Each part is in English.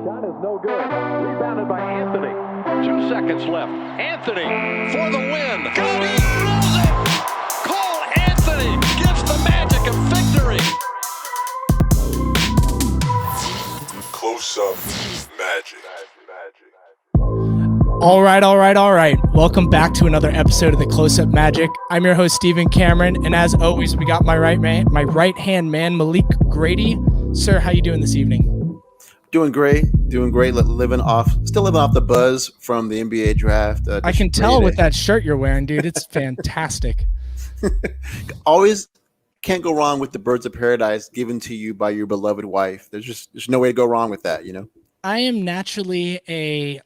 Shot is no good. Rebounded by Anthony. 2 seconds left. Anthony for the win. Khobe throws it. Cole Anthony gives the Magic a victory. Close Up Magic. All right. Welcome back to another episode of the Close Up Magic. I'm your host, Stephen Cameron, and as always, we got my right-hand man, Malik Grady. Sir, how you doing this evening? Doing great. Still living off the buzz from the NBA draft. I can tell with that shirt you're wearing, dude. It's fantastic. Always can't go wrong with the birds of paradise given to you by your beloved wife. There's no way to go wrong with that, you know? I am naturally a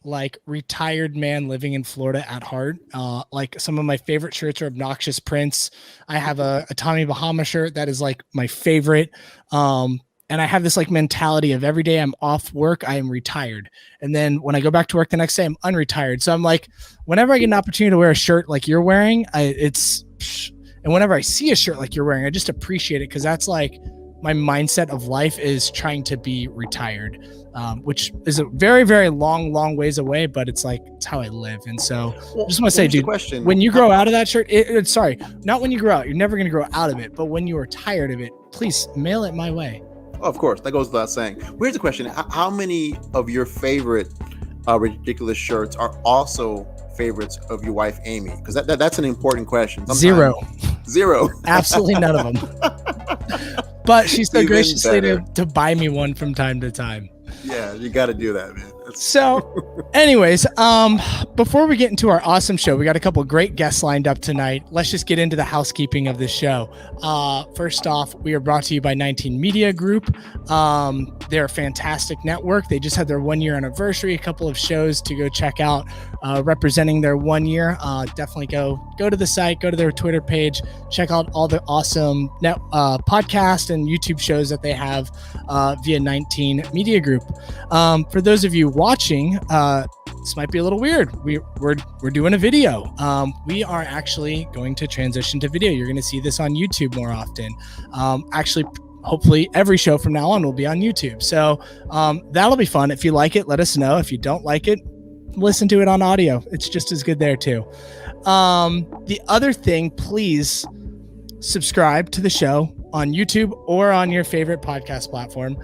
retired man living in Florida at heart. Some of my favorite shirts are Obnoxious Prince. I have a Tommy Bahama shirt that is like my favorite. And I have this mentality of every day I'm off work, I am retired. And then when I go back to work the next day, I'm unretired. So I'm like, whenever I get an opportunity to wear a shirt like you're wearing, and whenever I see a shirt like you're wearing, I just appreciate it. Cause that's like my mindset of life is trying to be retired, which is a very, very long ways away, but it's how I live. And so I just want to say, dude, when you grow out of that shirt, not when you grow out, you're never going to grow out of it. But when you are tired of it, please mail it my way. Oh, of course, that goes without saying. Here's the question: how many of your favorite ridiculous shirts are also favorites of your wife, Amy? Because that's an important question. Zero. Absolutely none of them. But she's so graciously to buy me one from time to time. Yeah, you got to do that, man. So, anyways, before we get into our awesome show, we got a couple of great guests lined up tonight. Let's just get into the housekeeping of this show. First off, we are brought to you by 19 Media Group. They're a fantastic network. They just had their 1 year anniversary, a couple of shows to go check out representing their 1 year. Definitely go to the site, go to their Twitter page, check out all the awesome podcast and YouTube shows that they have via 19 Media Group. For those of you watching, this might be a little weird. We're doing a video. We are actually going to transition to video. You're going to see this on YouTube more often. Hopefully every show from now on will be on YouTube. So that'll be fun. If you like it, let us know. If you don't like it, listen to it on audio. It's just as good there too. The other thing, please subscribe to the show on YouTube or on your favorite podcast platform.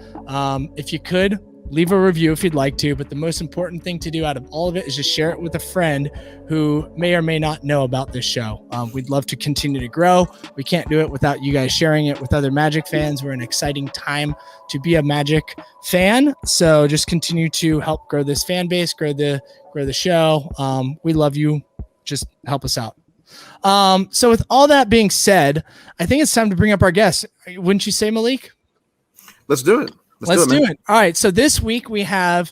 If you could, leave a review if you'd like to, but the most important thing to do out of all of it is just share it with a friend who may or may not know about this show. We'd love to continue to grow. We can't do it without you guys sharing it with other Magic fans. We're in an exciting time to be a Magic fan. So just continue to help grow this fan base, grow the show. We love you. Just help us out. So with all that being said, I think it's time to bring up our guests. Wouldn't you say, Malik? Let's do it. Let's do it. All right. So this week we have,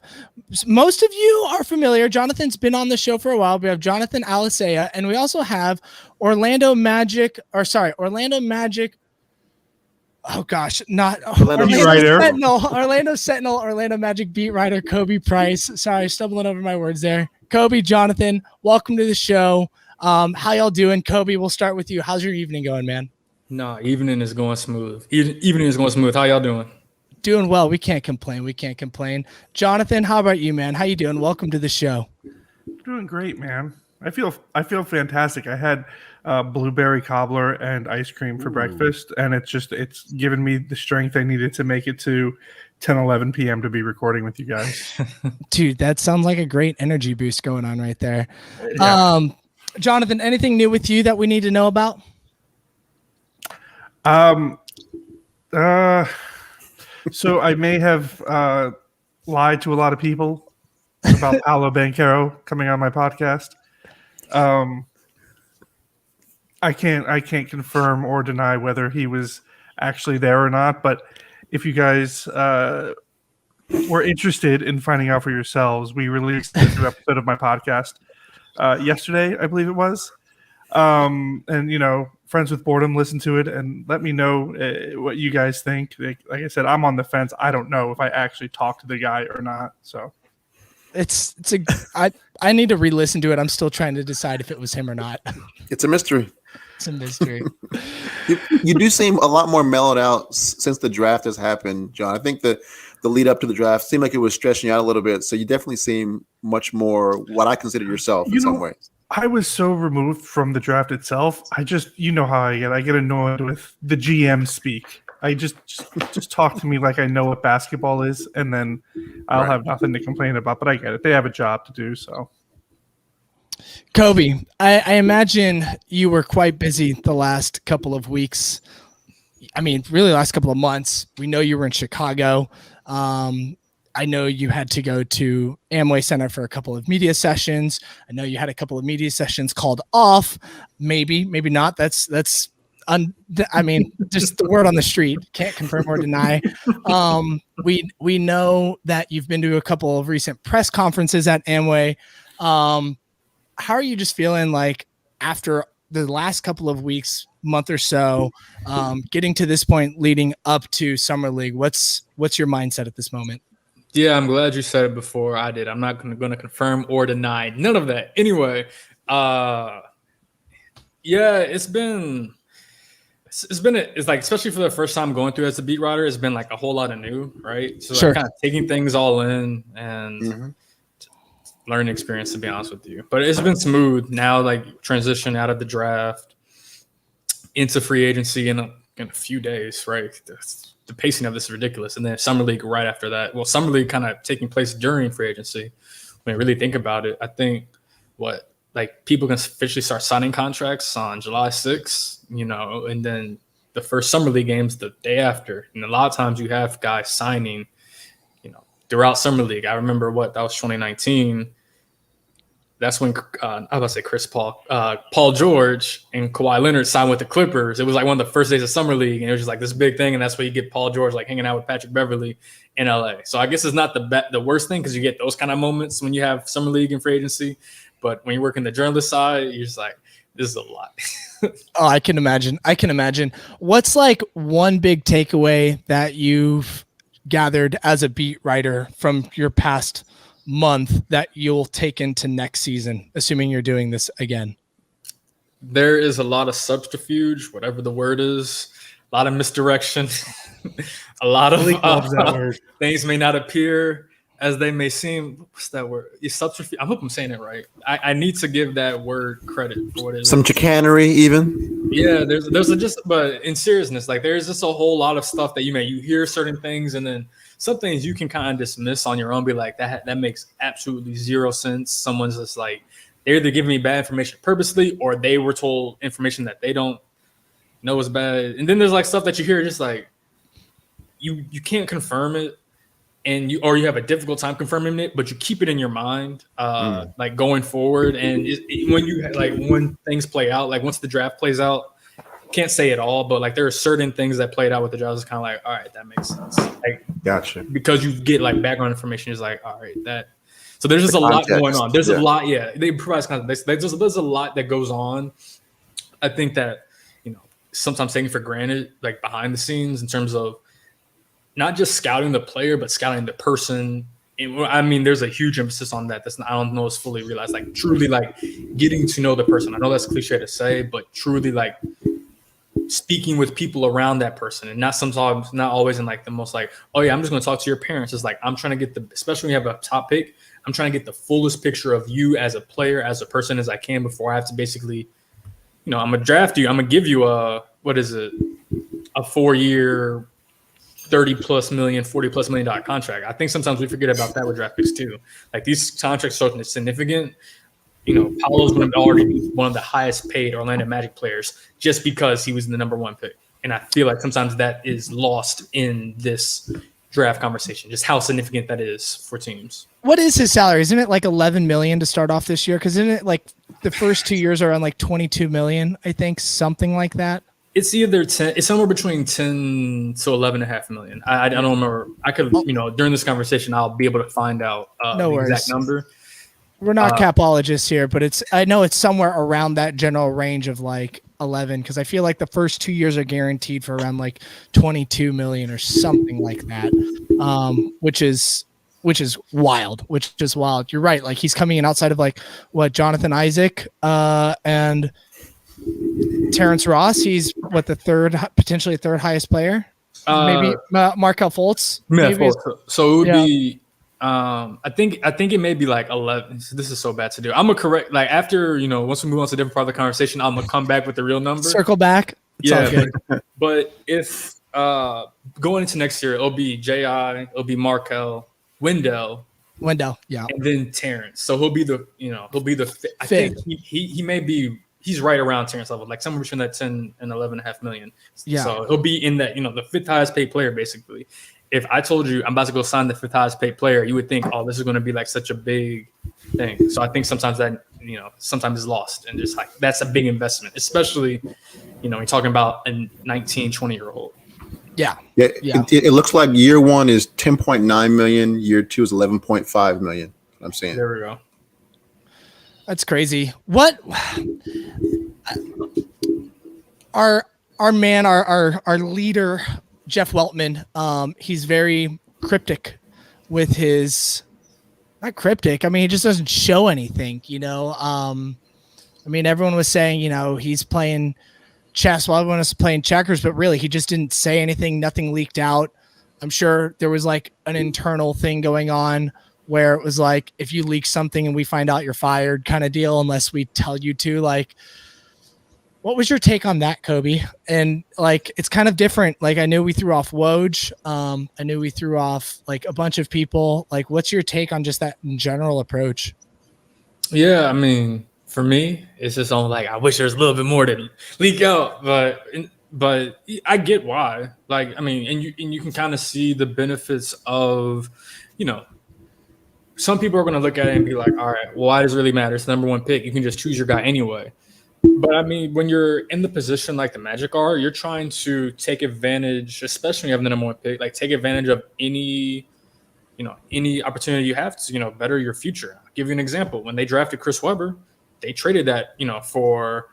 most of you are familiar. Jonathan's been on the show for a while. We have Jonathan Alicea, and we also have Orlando Magic. Oh gosh, not Orlando Sentinel, Orlando Magic beat writer Khobi Price. Sorry, stumbling over my words there. Khobi, Jonathan, welcome to the show. How y'all doing? Khobi, we'll start with you. How's your evening going, man? No, evening is going smooth. Evening is going smooth. How y'all doing? Doing well. We can't complain. Jonathan, how about you, man? How you doing? Welcome to the show. Doing great, man. I feel fantastic. I had blueberry cobbler and ice cream for breakfast, and it's given me the strength I needed to make it to 10-11 p.m. to be recording with you guys. Dude, that sounds like a great energy boost going on right there. Yeah. Jonathan, anything new with you that we need to know about? So I may have lied to a lot of people about Paolo Banchero coming on my podcast. I can't confirm or deny whether he was actually there or not. But if you guys were interested in finding out for yourselves, we released a new episode of my podcast yesterday, I believe it was. And Friends with Boredom, listen to it and let me know what you guys think. Like I said, I'm on the fence. I don't know if I actually talked to the guy or not. So I need to re-listen to it. I'm still trying to decide if it was him or not. It's a mystery. It's a mystery. You do seem a lot more mellowed out since the draft has happened, John. I think the the lead up to the draft seemed like it was stretching you out a little bit. So you definitely seem much more what I consider yourself in some ways. I was so removed from the draft itself. I just, you know how I get. I get annoyed with the GM speak. I just talk to me like I know what basketball is, and then I'll have nothing to complain about. But I get it. They have a job to do. So, Khobe, I imagine you were quite busy the last couple of weeks. I mean, really, the last couple of months. We know you were in Chicago. I know you had to go to Amway Center for a couple of media sessions. I know you had a couple of media sessions called off. Maybe not. That's just the word on the street. Can't confirm or deny. We know that you've been to a couple of recent press conferences at Amway. How are you just feeling like after the last couple of weeks, month or so, getting to this point, leading up to Summer League? What's your mindset at this moment? Yeah, I'm glad you said it before I did. I'm not going to confirm or deny none of that. Anyway, yeah, it's like, especially for the first time going through as a beat writer, it's been like a whole lot of new, right? So sure. Like kind of taking things all in and learning experience, to be honest with you. But it's been smooth now, like transition out of the draft into free agency in a few days, right? The pacing of this is ridiculous. And then Summer League right after that. Well, Summer League kind of taking place during free agency. When I really think about it, I think people can officially start signing contracts on July 6th, and then the first Summer League games the day after. And a lot of times you have guys signing, throughout Summer League. I remember that was 2019. That's when I was about to say Chris Paul, Paul George and Kawhi Leonard signed with the Clippers. It was like one of the first days of Summer League, and it was just like this big thing. And that's where you get Paul George like hanging out with Patrick Beverley in LA. So I guess it's not the worst thing because you get those kind of moments when you have Summer League and free agency. But when you work in the journalist side, you're just like, this is a lot. Oh, I can imagine. What's like one big takeaway that you've gathered as a beat writer from your past month that you'll take into next season, assuming you're doing this again? There is a lot of subterfuge, whatever the word is, a lot of misdirection, a lot of things may not appear as they may seem. What's that word? Subterfuge. I hope I'm saying it right. I need to give that word credit for what it is. Some chicanery, even. Yeah, but in seriousness, like there's just a whole lot of stuff that you hear certain things, and then some things you can kind of dismiss on your own, be like, that makes absolutely zero sense. Someone's just like, they're either giving me bad information purposely, or they were told information that they don't know is bad. And then there's like stuff that you hear just like you can't confirm it, and you have a difficult time confirming it, but you keep it in your mind, like going forward. And when things play out, like once the draft plays out, can't say it all, but like there are certain things that played out with the draft. It's kind of like, all right, that makes sense. Like, gotcha. Because you get like background information, is like, all right, that. So there's just a lot going on. There's a lot, They provide context. There's a lot that goes on. I think that sometimes taken for granted, like behind the scenes, in terms of not just scouting the player, but scouting the person. And I mean, there's a huge emphasis on that. I don't know it's fully realized. Like truly, like getting to know the person. I know that's cliche to say, but truly, like speaking with people around that person, and not always in like the most like, oh yeah, I'm just going to talk to your parents. It's like, I'm trying to get especially when you have a top pick, I'm trying to get the fullest picture of you as a player, as a person as I can before I have to basically, I'm going to draft you. I'm going to give you a 4-year, $30+ million, $40+ million contract. I think sometimes we forget about that with draft picks too. Like these contracts are significant. Paolo's going to already be one of the highest paid Orlando Magic players just because he was the number one pick. And I feel like sometimes that is lost in this draft conversation, just how significant that is for teams. What is his salary? Isn't it like $11 million to start off this year? Because isn't it like the first 2 years are on like $22 million, I think, something like that? It's either 10. It's somewhere between 10 to 11.5 million. I don't remember. I could, during this conversation, I'll be able to find out the exact number. We're not capologists here, but I know it's somewhere around that general range of like 11, because I feel like the first 2 years are guaranteed for around like 22 million or something like that, which is wild. You're right. Like he's coming in outside of like Jonathan Alicea and Terrence Ross. He's potentially third highest player. Maybe Markel Fultz. Yeah, Maybe. so it would be. I think it may be like 11. This is so bad to do. I'm gonna correct. Like after once we move on to a different part of the conversation, I'm gonna come back with the real number. Circle back. It's all good. But if going into next year, it'll be J.I., it'll be Markel, Wendell, yeah, and then Terrence. So he'll be the I think he may be. He's right around Terrence level, like somewhere between that 10 and 11.5 million. Yeah. So he'll be in that, the fifth highest paid player, basically. If I told you I'm about to go sign the fifth highest paid player, you would think, oh, this is going to be like such a big thing. So I think sometimes that, sometimes is lost, and just like that's a big investment, especially, you're talking about a 19, 20-year-old. Yeah. It looks like year one is 10.9 million. Year two is 11.5 million. I'm saying. There we go. That's crazy. What our man, our leader, Jeff Weltman, he's very cryptic with his, not cryptic. I mean, he just doesn't show anything, I mean, everyone was saying, he's playing chess while everyone was playing checkers, but really he just didn't say anything. Nothing leaked out. I'm sure there was like an internal thing going on where it was like, if you leak something and we find out you're fired kind of deal, unless we tell you to. Like, what was your take on that, Khobe? And like, it's kind of different. Like, I knew we threw off Woj. I knew we threw off like a bunch of people. Like, what's your take on just that general approach? Yeah, I mean, for me, it's just on like, I wish there was a little bit more to leak out, but I get why. Like, I mean, and you can kind of see the benefits of, some people are going to look at it and be like, all right, well, why does it really matter? It's the number one pick. You can just choose your guy anyway. But I mean, when you're in the position like the Magic are, you're trying to take advantage, especially when you have the number one pick, like take advantage of any opportunity you have to, better your future. I'll give you an example. When they drafted Chris Webber, they traded that, for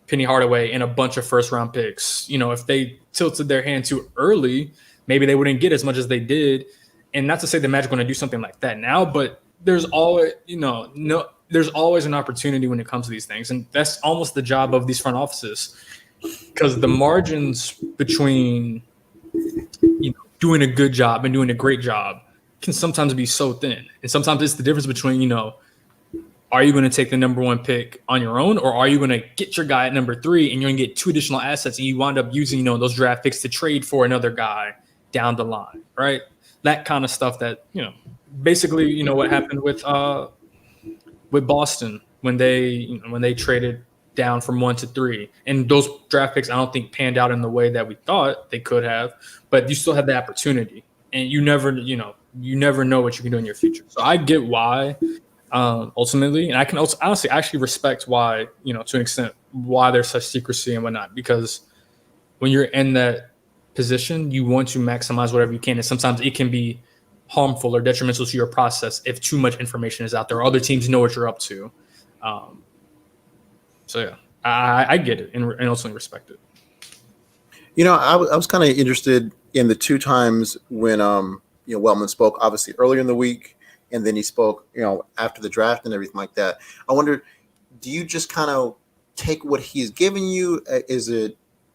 Penny Hardaway and a bunch of first round picks. If they tilted their hand too early, maybe they wouldn't get as much as they did. And not to say the Magic going to do something like that now, but there's always, there's always an opportunity when it comes to these things. And that's almost the job of these front offices, because the margins between, doing a good job and doing a great job can sometimes be so thin. And sometimes it's the difference between, are you going to take the number one pick on your own, or are you going to get your guy at number 3 and you're going to get 2 additional assets and you wind up using, those draft picks to trade for another guy down the line, right? That kind of stuff that, basically, what happened with Boston when they traded down from 1 to 3, and those draft picks, I don't think panned out in the way that we thought they could have, but you still had the opportunity, and you never know what you can do in your future. So I get why, ultimately, and I can also honestly actually respect why, to an extent, why there's such secrecy and whatnot, because when you're in that position, you want to maximize whatever you can, and sometimes it can be harmful or detrimental to your process if too much information is out there or other teams know what you're up to. So yeah, I get it and ultimately respect it. I was kind of interested in the 2 times when Weltman spoke, obviously earlier in the week, and then he spoke after the draft and everything like that. I wonder, do you just kind of take what he's giving you? Is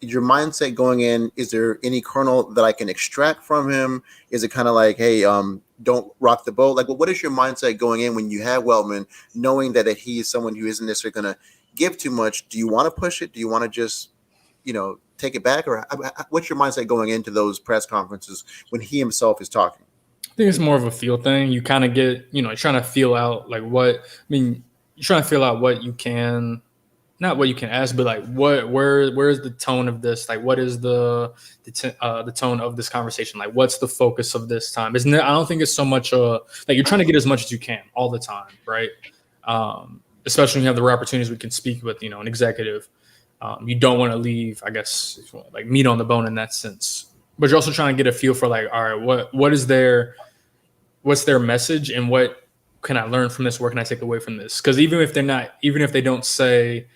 your mindset going in? Is there any kernel that I can extract from him? Is it kind of like, hey, don't rock the boat? Like, what is your mindset going in when you have Weltman, knowing that he is someone who isn't necessarily going to give too much? Do you want to push it? Do you want to just, take it back? Or what's your mindset going into those press conferences when he himself is talking? I think it's more of a feel thing. You kind of get, you're trying to feel out like you're trying to feel out what you can, not what you can ask, but like where's the tone of this? Like, what is the tone of this conversation? Like, what's the focus of this time? I don't think it's so much like you're trying to get as much as you can all the time, right? Especially when you have the rare opportunities we can speak with, an executive. You don't want to leave, I guess, like meat on the bone in that sense. But you're also trying to get a feel for like, all right, what's their message, and what can I learn from this? Where can I take away from this? Because even if they don't say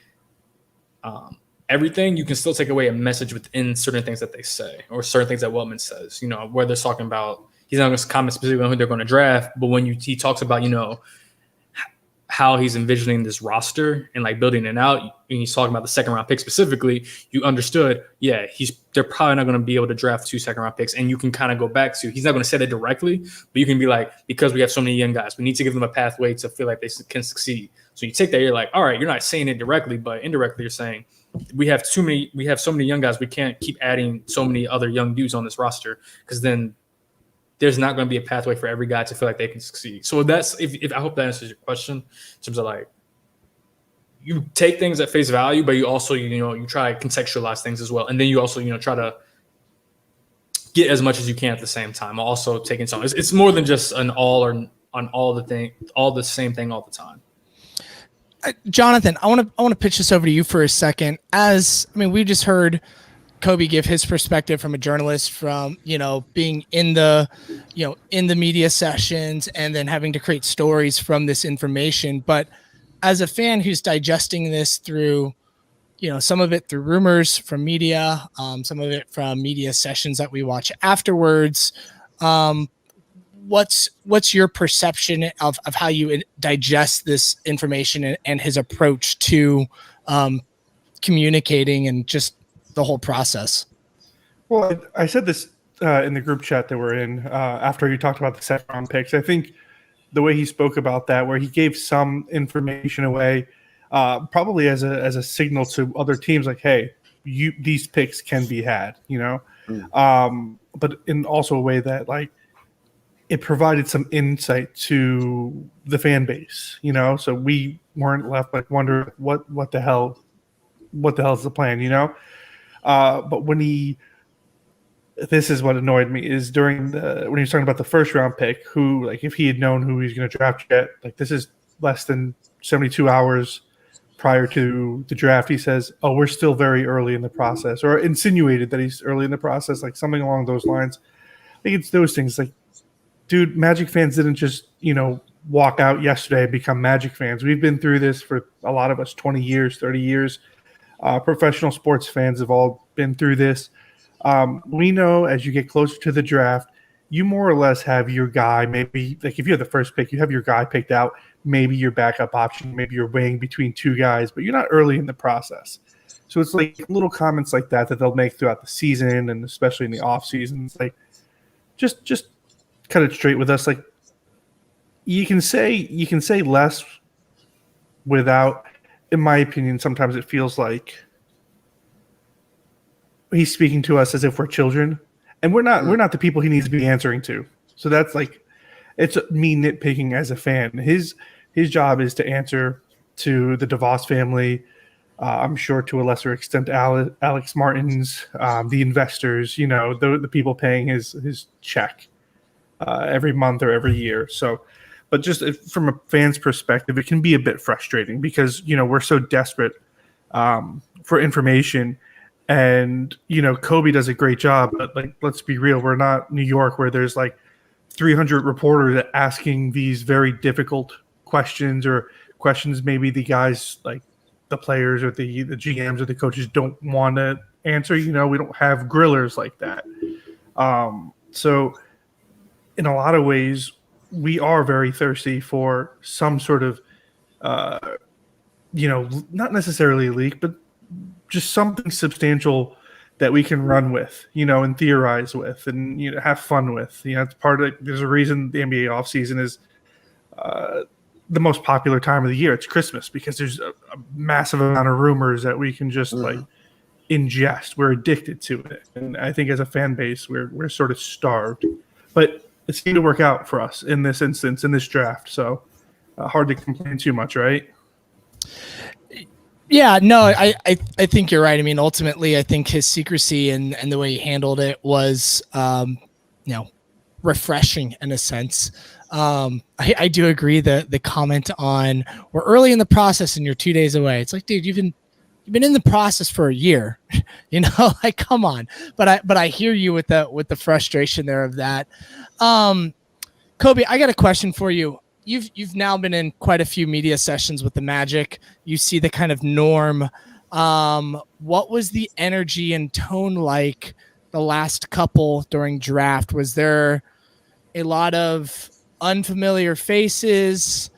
everything, you can still take away a message within certain things that they say or certain things that Weltman says, where they're talking about, he's not going to comment specifically on who they're going to draft, but when he talks about, how he's envisioning this roster and like building it out, and he's talking about the second round pick specifically, you understood, they're probably not going to be able to draft 2 second round picks. And you can kind of go back to, he's not going to say that directly, but you can be like, because we have so many young guys, we need to give them a pathway to feel like they can succeed. So you take that, you're like, all right, you're not saying it directly, but indirectly you're saying we have so many young guys, we can't keep adding so many other young dudes on this roster, because then there's not going to be a pathway for every guy to feel like they can succeed. So that's, if I hope that answers your question in terms of like, you take things at face value, but you also, you try to contextualize things as well. And then you also, try to get as much as you can at the same time. Also taking some, it's more than just an all the same thing all the time. Jonathan, I want to pitch this over to you for a second. We just heard Khobe give his perspective from a journalist, from being in the media sessions and then having to create stories from this information. But as a fan who's digesting this through, some of it through rumors from media, some of it from media sessions that we watch afterwards, what's your perception of how you digest this information and his approach to communicating and just the whole process? Well, I said this in the group chat that we're in after you talked about the second round picks. I think the way he spoke about that, where he gave some information away, probably as a signal to other teams, like, hey, these picks can be had, but in also a way that like it provided some insight to the fan base, so we weren't left like wondering what the hell is the plan, but this is what annoyed me, is when he was talking about the first round pick, who, like, if he had known who he's going to draft yet, like, this is less than 72 hours prior to the draft, he says, oh, we're still very early in the process, or insinuated that he's early in the process, like something along those lines. I think it's those things, like, dude, Magic fans didn't just, walk out yesterday and become Magic fans. We've been through this for a lot of us, 20 years, 30 years. Professional sports fans have all been through this. We know as you get closer to the draft, you more or less have your guy. Maybe, like, if you have the first pick, you have your guy picked out, maybe your backup option, maybe you're weighing between 2 guys, but you're not early in the process. So it's like little comments like that they'll make throughout the season, and especially in the off season. It's like, just cut it straight with us. Like, you can say less without, in my opinion, sometimes it feels like he's speaking to us as if we're children, and we're not the people he needs to be answering to. So that's like, it's me nitpicking as a fan. His job is to answer to the DeVos family, I'm sure to a lesser extent Alex Martin's, the investors, the people paying his check every month or every year. So, but just from a fan's perspective, it can be a bit frustrating because we're so desperate for information. And, Khobe does a great job, but, like, let's be real. We're not New York, where there's like 300 reporters asking these very difficult questions, or questions maybe the guys, like the players or the GMs or the coaches, don't want to answer. We don't have grillers like that. So in a lot of ways, we are very thirsty for some sort of, not necessarily a leak, but just something substantial that we can run with, and theorize with, and have fun with. It's part of. There's a reason the NBA offseason is the most popular time of the year. It's Christmas, because there's a massive amount of rumors that we can just like ingest. We're addicted to it, and I think as a fan base, we're sort of starved. But it seemed to work out for us in this instance, in this draft. So hard to complain too much, right? Yeah, no, I think you're right. I mean, ultimately, I think his secrecy and the way he handled it was, refreshing in a sense. I do agree that the comment on we're early in the process and you're 2 days away. It's like, dude, you've been in the process for a year, like, come on. But I hear you with the frustration there of that. Khobe, I got a question for you. You've now been in quite a few media sessions with the Magic. You see the kind of norm. What was the energy and tone like the last couple during draft? Was there a lot of unfamiliar faces?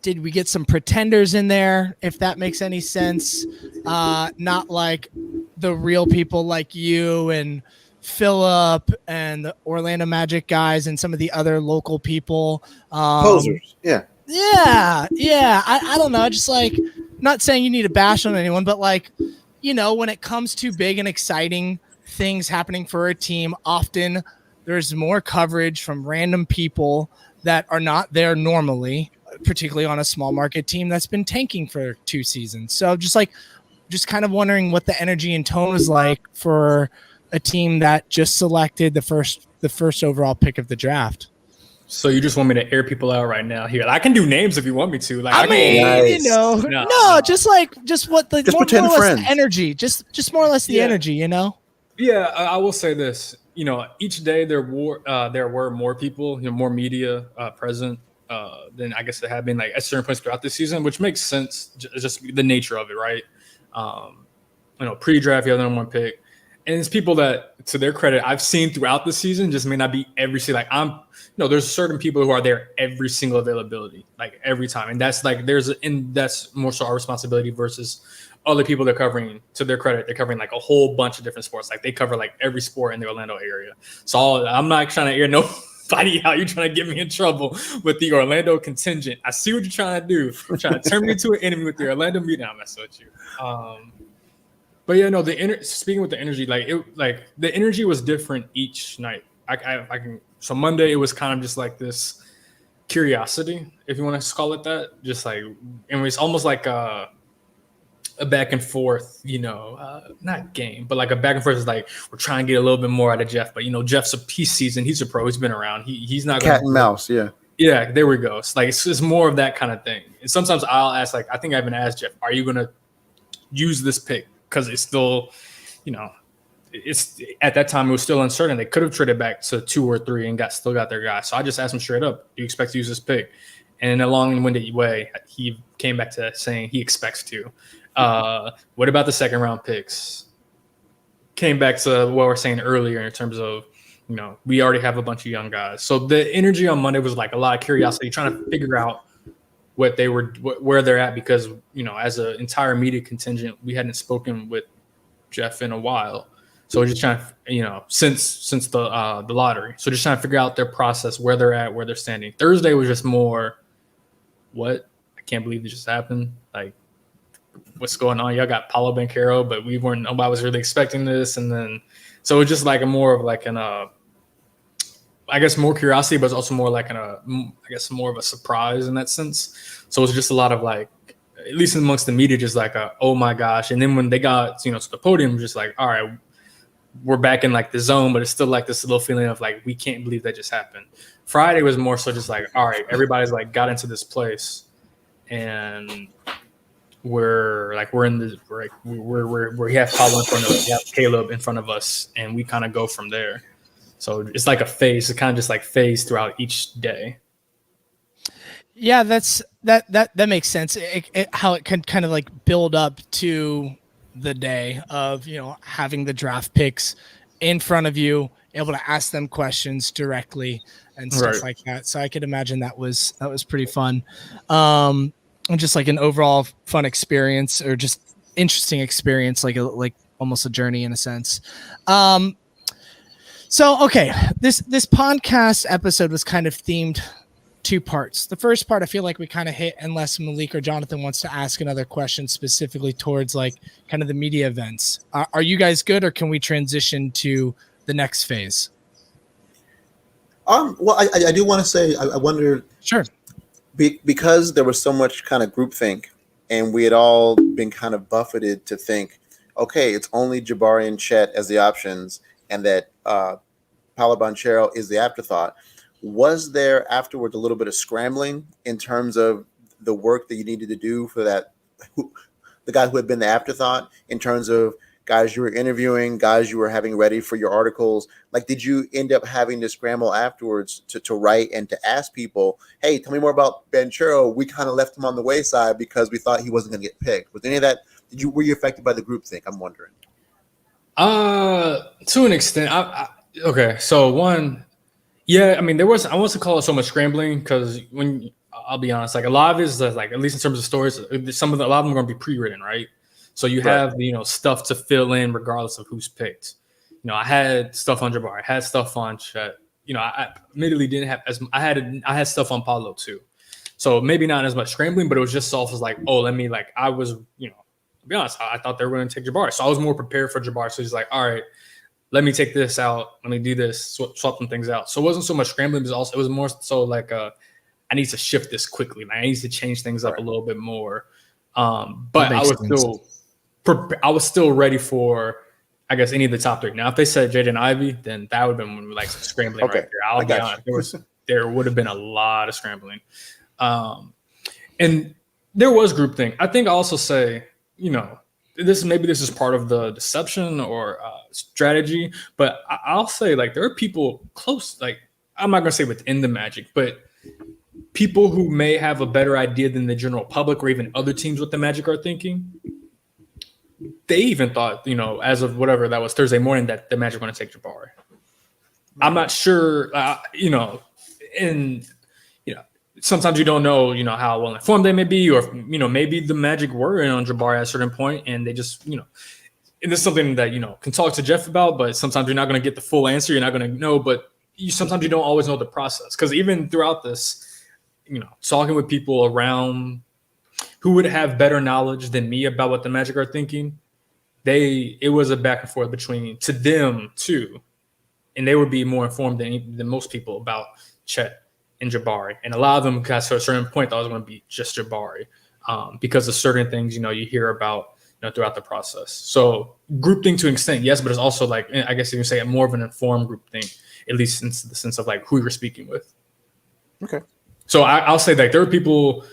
did we get some pretenders in there, if that makes any sense? Not like the real people like you and Philip and the Orlando Magic guys and some of the other local people. Posers. Yeah. Yeah. I don't know. Just like, not saying you need to bash on anyone, but like, when it comes to big and exciting things happening for a team, often there's more coverage from random people that are not there normally, particularly on a small market team that's been tanking for 2 seasons. So just kind of wondering what the energy and tone was like for a team that just selected the first overall pick of the draft. So you just want me to air people out right now here? I can do names if you want me to. Like, Nice. just what the just more pretend or less friends. The energy, just more or less the energy, Yeah, I will say this. Each day there were more people, more media present than I guess there have been like at certain points throughout the season, which makes sense. Just the nature of it, right? Pre-draft, you have the number 1 pick, and it's people that, to their credit, I've seen throughout the season. Just may not be every single. Like there's certain people who are there every single availability, like every time, and that's like that's more so our responsibility versus other people they're covering. To their credit, they're covering like a whole bunch of different sports. Like they cover like every sport in the Orlando area. So I'm not trying to air nobody out. You're trying to get me in trouble with the Orlando contingent. I see what you're trying to do. You're trying to turn me into an enemy with the Orlando media. I'm messing with you. But yeah, no. Speaking with the energy, the energy was different each night. I can. So Monday it was kind of just like this curiosity, if you want to call it that. Just like, and it was almost like a back and forth, not game, but like a back and forth is like, we're trying to get a little bit more out of Jeff. But, Jeff's he's seasoned. He's a pro. He's been around. He's not cat and mouse. Yeah. Yeah, there we go. It's like, it's more of that kind of thing. And sometimes I'll ask, like, I think I even asked Jeff, are you going to use this pick? Because it's still, it's at that time it was still uncertain. They could have traded back to 2 or 3 and still got their guy. So I just asked him straight up, do you expect to use this pick? And in a long-winded way, he came back to saying he expects to. What about the second round picks? Came back to what we were saying earlier in terms of, we already have a bunch of young guys. So the energy on Monday was like a lot of curiosity, trying to figure out where they're at, because, as an entire media contingent, we hadn't spoken with Jeff in a while. So we're just trying to, since the lottery. So just trying to figure out their process, where they're at, where they're standing. Thursday was just more, what? I can't believe it just happened. Like, what's going on? Y'all got Paulo Banchero, but nobody was really expecting this. And then, so it's just like more curiosity, but it's also more like more of a surprise in that sense. So it's just a lot of like, at least amongst the media, just like oh my gosh. And then when they got, to the podium, just like, all right, we're back in like the zone, but it's still like this little feeling of like, we can't believe that just happened. Friday was more so just like, all right, everybody's like got into this place, and we have Paulo in front of us, we have Caleb in front of us, and we kind of go from there. So it's like a phase. It's kind of just like phase throughout each day. Yeah, that makes sense. How it can kind of like build up to the day of, having the draft picks in front of you, able to ask them questions directly and stuff like that. So I could imagine that was pretty fun. And just like an overall fun experience, or just interesting experience, like almost a journey in a sense. So, okay, this podcast episode was kind of themed 2 parts. The first part, I feel like we kind of hit, unless Malik or Jonathan wants to ask another question specifically towards like kind of the media events. Are you guys good, or can we transition to the next phase? Well, I do want to say, I wonder. Sure. Because there was so much kind of groupthink, and we had all been kind of buffeted to think, okay, it's only Jabari and Chet as the options, and that Paulo Banchero is the afterthought. Was there afterwards a little bit of scrambling in terms of the work that you needed to do for the guy who had been the afterthought, in terms of guys you were interviewing, guys you were having ready for your articles? Like, did you end up having to scramble afterwards to write and to ask people, hey, tell me more about Banchero? We kind of left him on the wayside because we thought he wasn't going to get picked. Was any of that, were you affected by the groupthink? I'm wondering. To an extent. Okay, so one, yeah, I mean, I want to call it so much scrambling, because when I'll be honest. Like a lot of it is like, at least in terms of stories, a lot of them are going to be pre-written, right? So you have stuff to fill in regardless of who's picked. I had stuff on Jabari, I had stuff on Chet. I admittedly didn't have I had stuff on Paulo too. So maybe not as much scrambling, but it was just soft as like, oh, let me I was, to be honest, I thought they were going to take Jabari. So I was more prepared for Jabari. So he's like, all right, let me take this out. Let me do this, swap some things out. So it wasn't so much scrambling, but it was more so like I need to shift this quickly. Like I need to change things up a little bit more. But I was still ready for, I guess, any of the top three. Now, if they said Jaden Ivey, then that would have been like scrambling right there. I'll be honest. There would have been a lot of scrambling. And there was groupthink. I think I'll also say, this is part of the deception or strategy, but I'll say like there are people close, like I'm not going to say within the Magic, but people who may have a better idea than the general public or even other teams with the Magic are thinking. They even thought, as of whatever that was Thursday morning, that the Magic were going to take Jabari. I'm not sure, and sometimes you don't know, how well informed they may be, or maybe the Magic were in on Jabari at a certain point, and they just, and this is something that can talk to Jeff about, but sometimes you're not going to get the full answer. You're not going to know, but sometimes you don't always know the process, because even throughout this, talking with people around who would have better knowledge than me about what the Magic are thinking, it was a back and forth between to them too, and they would be more informed than most people about Chet and Jabari, and a lot of them got to a certain point thought it was going to be just Jabari because of certain things you hear about throughout the process. So groupthink to an extent, yes, but it's also like, I guess you can say it more of an informed groupthink, at least in the sense of like who you're speaking with. Okay. So I'll say that there are people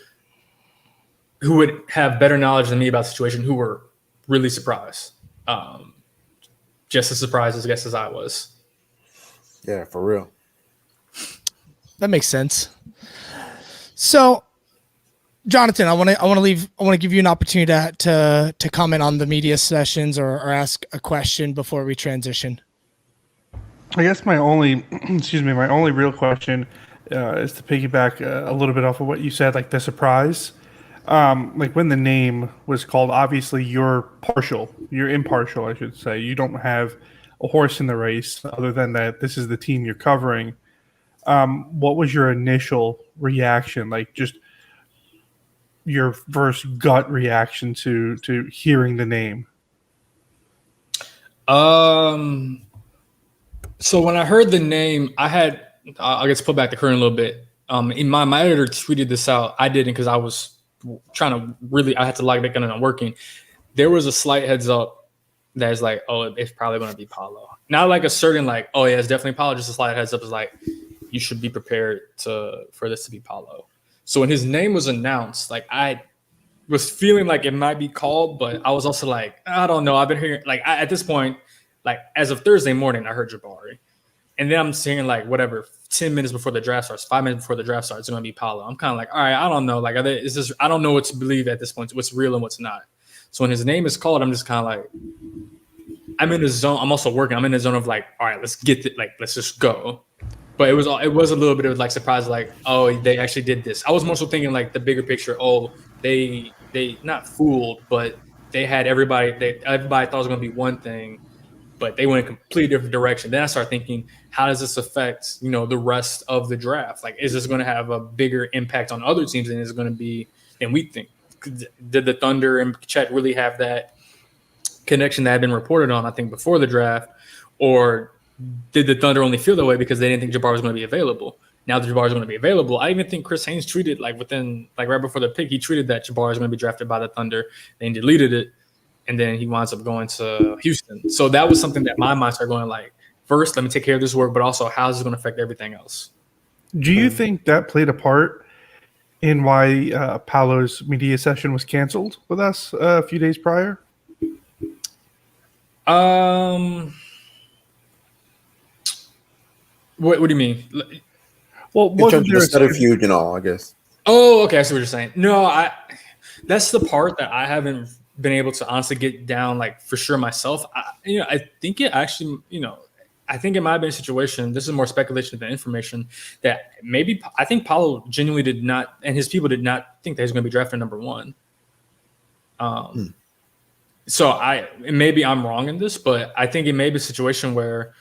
who would have better knowledge than me about the situation who were really surprised. Just as surprised, I guess, as I was. Yeah, for real. That makes sense. So, Jonathan, I want to give you an opportunity to comment on the media sessions or ask a question before we transition. I guess my only real question is to piggyback a little bit off of what you said, like the surprise. Like when the name was called, obviously you're impartial, I should say. You don't have a horse in the race other than that this is the team you're covering. What was your initial reaction? Like just your first gut reaction to hearing the name? So when I heard the name, I guess pull back the curtain a little bit. In my editor tweeted this out. I didn't because I was trying to I had to log back in and I'm working. There was a slight heads up that's like, oh, it's probably going to be Paulo. Not like a certain like, oh yeah, it's definitely Paulo. Just a slight heads up is like, you should be prepared for this to be Paulo. So when his name was announced, like I was feeling like it might be called, but I was also like, I don't know. I've been hearing at this point, like as of Thursday morning, I heard Jabari. And then I'm seeing like whatever 10 minutes before the draft starts, 5 minutes before the draft starts, it's going to be Paulo. I'm kind of like, all right, I don't know. Like, I don't know what to believe at this point, what's real and what's not. So when his name is called, I'm just kind of like, I'm in the zone. I'm also working. I'm in the zone of like, all right, let's get it. Like, let's just go. But it was a little bit of like surprise, like, oh, they actually did this. I was more so thinking like the bigger picture. Oh, they not fooled, but they had everybody thought it was going to be one thing, but they went in a completely different direction. Then I started thinking, how does this affect, the rest of the draft? Like, is this going to have a bigger impact on other teams than it's going to be than we think? Did the Thunder and Chet really have that connection that had been reported on, I think, before the draft? Or did the Thunder only feel that way because they didn't think Jabari was going to be available? Now that Jabari is going to be available, I even think Chris Haynes tweeted right before the pick, he tweeted that Jabari is going to be drafted by the Thunder. Then deleted it. And then he winds up going to Houston. So that was something that my mind started going like, first, let me take care of this work, but also how is this going to affect everything else? Do you think that played a part in why Paulo's media session was canceled with us a few days prior? What do you mean? Well, wasn't there a feud, I guess. Oh, okay, I see what you're saying. No, that's the part that I haven't been able to honestly get down, like for sure myself. I think it actually, I think it might have been a situation. This is more speculation than information that maybe I think Paulo genuinely did not, and his people did not think that he was going to be drafted number 1. So maybe I'm wrong in this, but I think it may be a situation where,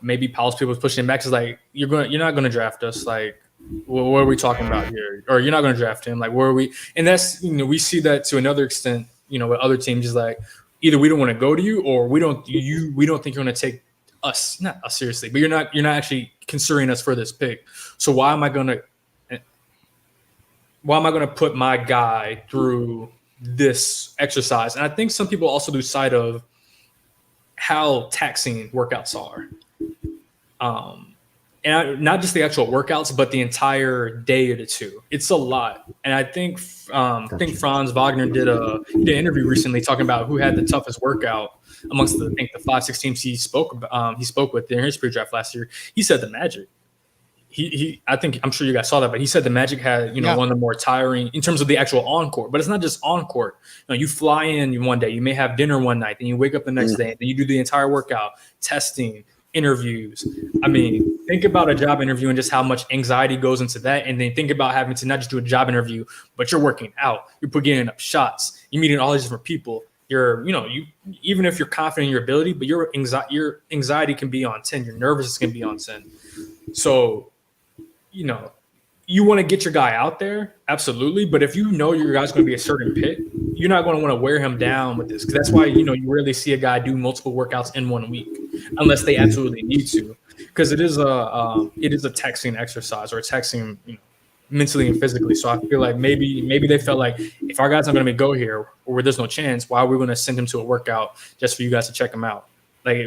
maybe Paulo's people was pushing him back. It's like, you're not going to draft us. Like, what are we talking about here? Or you're not going to draft him. Like, where are we? And that's, we see that to another extent, with other teams, is like, either we don't want to go to you, or we don't think you're going to take us, not us seriously, but you're not actually considering us for this pick. So why am I going to put my guy through this exercise? And I think some people also lose sight of how taxing workouts are. And not just the actual workouts, but the entire day or two. It's a lot. And I think Franz Wagner did an interview recently talking about who had the toughest workout amongst the 5-6 teams he spoke with during his pre-draft last year. He said the Magic. I'm sure you guys saw that, but he said the Magic had, one of the more tiring in terms of the actual on-court. But it's not just on-court. You fly in one day, you may have dinner one night, then you wake up the next day, and then you do the entire workout, testing, interviews. I mean, think about a job interview and just how much anxiety goes into that. And then think about having to not just do a job interview, but you're working out, you're getting up shots, you're meeting all these different people. You're, even if you're confident in your ability, but your anxiety can be on 10, your nervousness can be on 10. So, you want to get your guy out there, absolutely. But if your guy's going to be a certain pick, you're not going to want to wear him down with this. Because that's why, you rarely see a guy do multiple workouts in 1 week unless they absolutely need to. Because it is a taxing exercise, or a taxing, mentally and physically. So I feel like maybe they felt like, if our guy's not going to go here, or where there's no chance, why are we going to send him to a workout just for you guys to check him out? Like,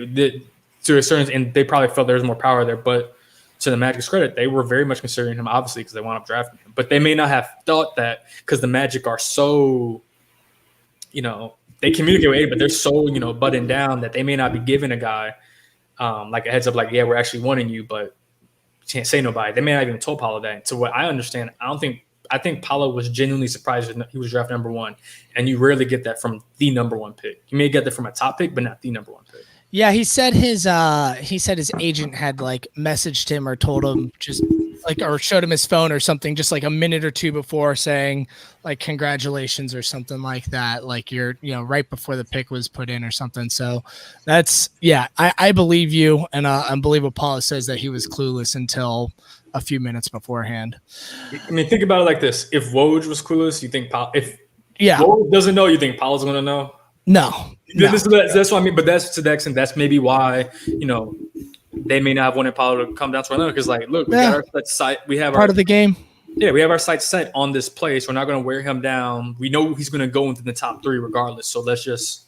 to a certain, and they probably felt there was more power there. But to the Magic's credit, they were very much considering him, obviously, because they wound up drafting him. But they may not have thought that, because the Magic are so, they communicate with it, but they're so, buttoned down, that they may not be giving a guy like a heads up, like, yeah, we're actually wanting you, but can't say nobody. They may not even told Paulo that. So what I understand, I think Paulo was genuinely surprised that he was drafted number 1, and you rarely get that from the number 1 pick. You may get that from a top pick, but not the number 1 pick. Yeah, he said his agent had like messaged him or told him just like, or showed him his phone or something just like a minute or two before, saying like congratulations or something like that, like you're right before the pick was put in or something. So that's, yeah, I believe you, and I believe what Paula says, that he was clueless until a few minutes beforehand. I mean, think about it like this: if Woj was clueless, you think Woj doesn't know, you think Paula's going to know? No. That's what I mean. But that's to the extent, that's maybe why, they may not have wanted Paulo to come down to Orlando, because, like, look, we got our site. We have part of the game. Yeah, we have our sights set on this place. We're not going to wear him down. We know he's going to go into the top 3 regardless. So let's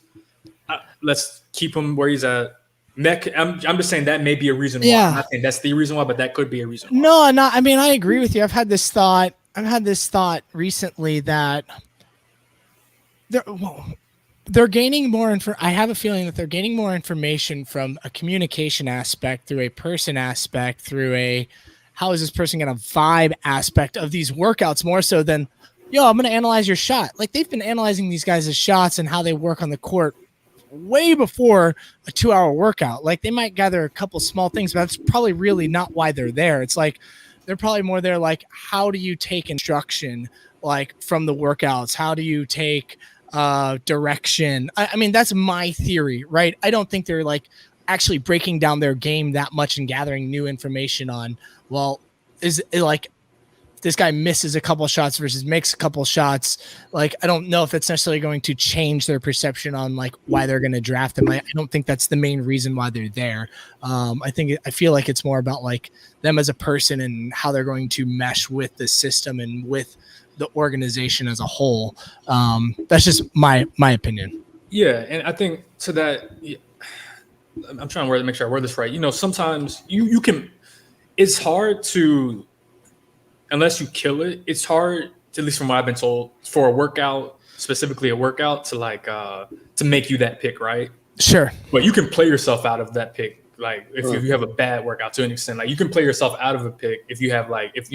keep him where he's at. I'm just saying that may be a reason why. Yeah. I'm not saying that's the reason why, but that could be a reason why. No, I mean, I agree with you. I've had this thought recently that they're gaining more I have a feeling that they're gaining more information from a communication aspect, through a person aspect, through a how is this person going to vibe aspect of these workouts, more so than, I'm going to analyze your shot. Like, they've been analyzing these guys' shots and how they work on the court way before a 2-hour workout. Like, they might gather a couple small things, but that's probably really not why they're there. It's like, they're probably more there, like, how do you take instruction, like, from the workouts? How do you take direction? I mean, that's my theory, right? I don't think they're like actually breaking down their game that much and gathering new information on, well, is it like this guy misses a couple shots versus makes a couple shots. Like, I don't know if it's necessarily going to change their perception on like why they're going to draft them. I don't think that's the main reason why they're there. I feel like it's more about like them as a person and how they're going to mesh with the system and with the organization as a whole. That's just my opinion. Yeah, and I think to that, I'm trying to make sure I word this right. Sometimes you can. It's hard to, unless you kill it. It's hard, at least from what I've been told, for a workout, specifically a workout, to like to make you that pick, right? Sure. But you can play yourself out of that pick. Like if you have a bad workout to an extent, like you can play yourself out of a pick if you have like if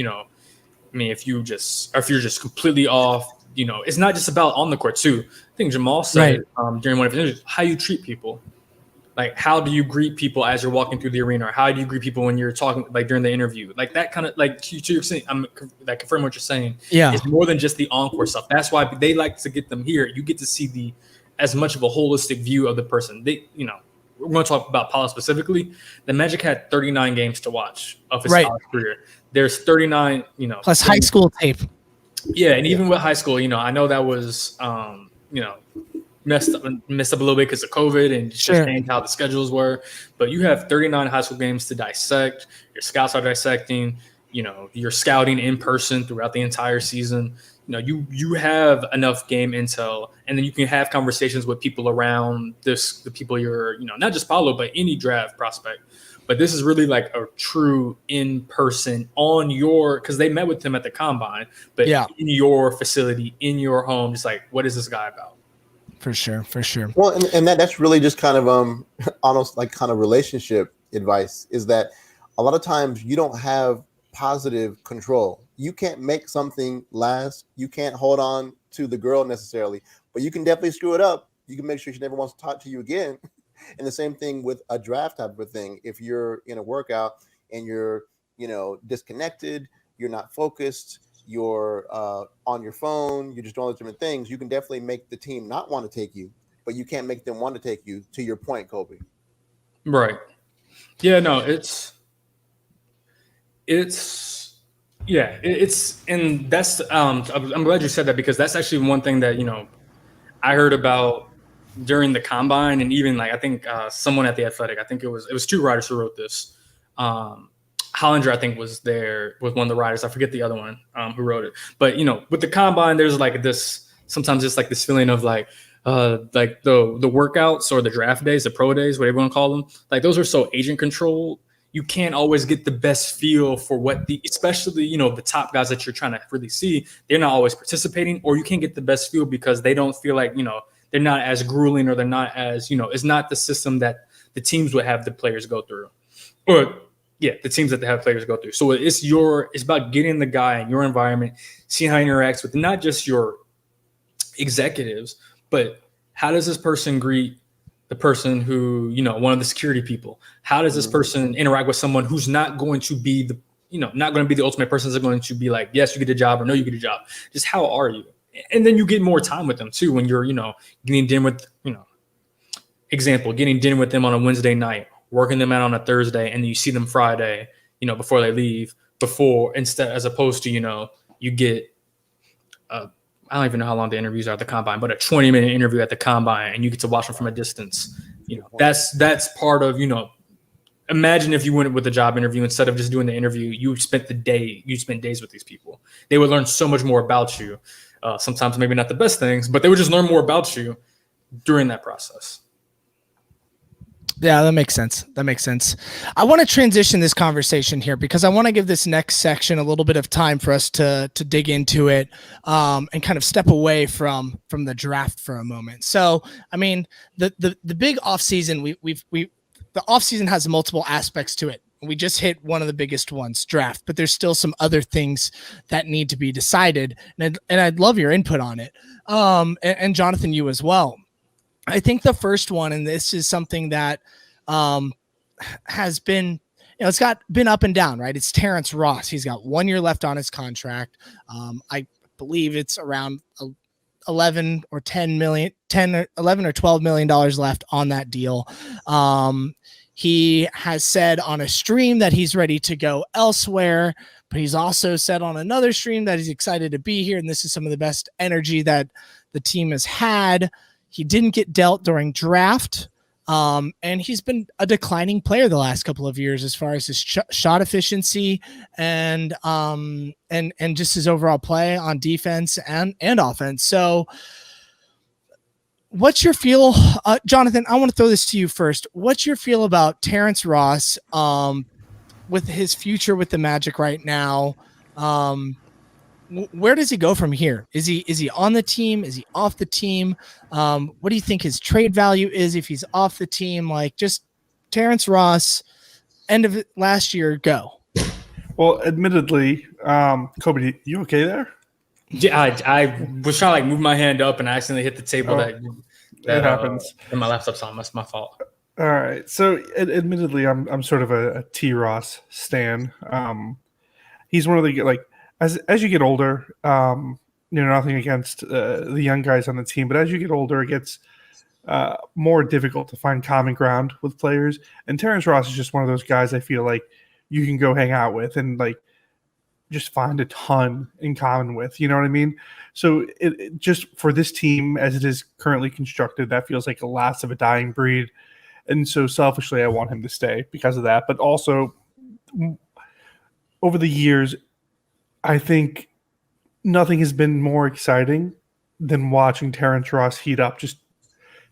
you're just completely off, it's not just about on the court too. I think Jamal said during one of his interviews, how you treat people. Like, how do you greet people as you're walking through the arena? Or how do you greet people when you're talking, like during the interview? Like that kind of, like you're saying, that confirm what you're saying. Yeah. It's more than just the encore stuff. That's why they like to get them here. You get to see as much of a holistic view of the person. We're going to talk about Paolo specifically. The Magic had 39 games to watch of his college career. There's 39, plus high school tape. Yeah, and even with high school, I know that was, messed up a little bit because of COVID and just changed how the schedules were. But you have 39 high school games to dissect. Your scouts are dissecting. You're scouting in person throughout the entire season. You have enough game intel, and then you can have conversations with people around the people you're, not just Paolo, but any draft prospect. But this is really like a true in-person because they met with him at the combine, but in your facility, in your home, just like, what is this guy about? For sure. Well, and that's really just kind of almost like kind of relationship advice, is that a lot of times you don't have positive control. You can't make something last. You can't hold on to the girl necessarily, but you can definitely screw it up. You can make sure she never wants to talk to you again. And the same thing with a draft type of thing. If you're in a workout and you're, disconnected, you're not focused, you're on your phone, you're just doing all those different things, you can definitely make the team not want to take you, but you can't make them want to take you, to your point, Khobe. Right. Yeah, no, and that's, I'm glad you said that, because that's actually one thing that, I heard about during the combine, and even like, I think someone at The Athletic, I think it was two writers who wrote this. Hollinger, I think, was one of the writers. I forget the other one who wrote it. But, with the combine, there's like sometimes it's like this feeling of like the workouts or the draft days, the pro days, whatever you want to call them. Like, those are so agent controlled. You can't always get the best feel for what especially, the top guys that you're trying to really see, they're not always participating, or you can't get the best feel because they don't feel like, they're not as grueling, or they're not as, it's not the system that the teams would have the players go through. Or, the teams that they have players go through. So it's about getting the guy in your environment, seeing how he interacts with not just your executives, but how does this person greet the person who, one of the security people? How does this person interact with someone who's not going to be the ultimate person that's going to be like, yes, you get a job, or no, you get a job. Just how are you? And then you get more time with them too when you're, getting dinner with, getting dinner with them on a Wednesday night, working them out on a Thursday, and then you see them Friday, before they leave, as opposed to, you get, I don't even know how long the interviews are at the combine, but a 20-minute interview at the combine, and you get to watch them from a distance. That's part of, imagine if you went with a job interview, instead of just doing the interview, you spent days with these people. They would learn so much more about you. Sometimes maybe not the best things, but they would just learn more about you during that process. Yeah, that makes sense. I want to transition this conversation here because I want to give this next section a little bit of time for us to dig into it and kind of step away from the draft for a moment. So, I mean, the big offseason, the offseason has multiple aspects to it. We just hit one of the biggest ones, draft, but there's still some other things that need to be decided. And I'd love your input on it. And Jonathan, you as well. I think the first one, and this is something that has been, it's been up and down, right? It's Terrence Ross. He's got 1 year left on his contract. I believe it's around 11 or 12 million dollars left on that deal. He has said on a stream that he's ready to go elsewhere, but he's also said on another stream that he's excited to be here. And this is some of the best energy that the team has had. He didn't get dealt during draft. And he's been a declining player the last couple of years as far as his shot efficiency and just his overall play on defense and offense. So what's your feel, Jonathan? I want to throw this to you first. What's your feel about Terrence Ross with his future with the Magic right now? Where does he go from here? Is he on the team? Is he off the team? What do you think his trade value is if he's off the team? Like, just Terrence Ross, end of last year, go. Well, admittedly, Khobe, you okay there? Yeah, I was trying to move my hand up and I accidentally hit the table. That happens. And my laptop's on. That's my fault. All right. So, admittedly, I'm sort of a T Ross stan. He's one of the like as you get older. Nothing against the young guys on the team, but as you get older, it gets more difficult to find common ground with players. And Terrence Ross is just one of those guys I feel like you can go hang out with and like just find a ton in common with. You know what I mean? So it just for this team as it is currently constructed, that feels like the last of a dying breed. And so selfishly, I want him to stay because of that. But also, over the years, I think nothing has been more exciting than watching Terrence Ross heat up, just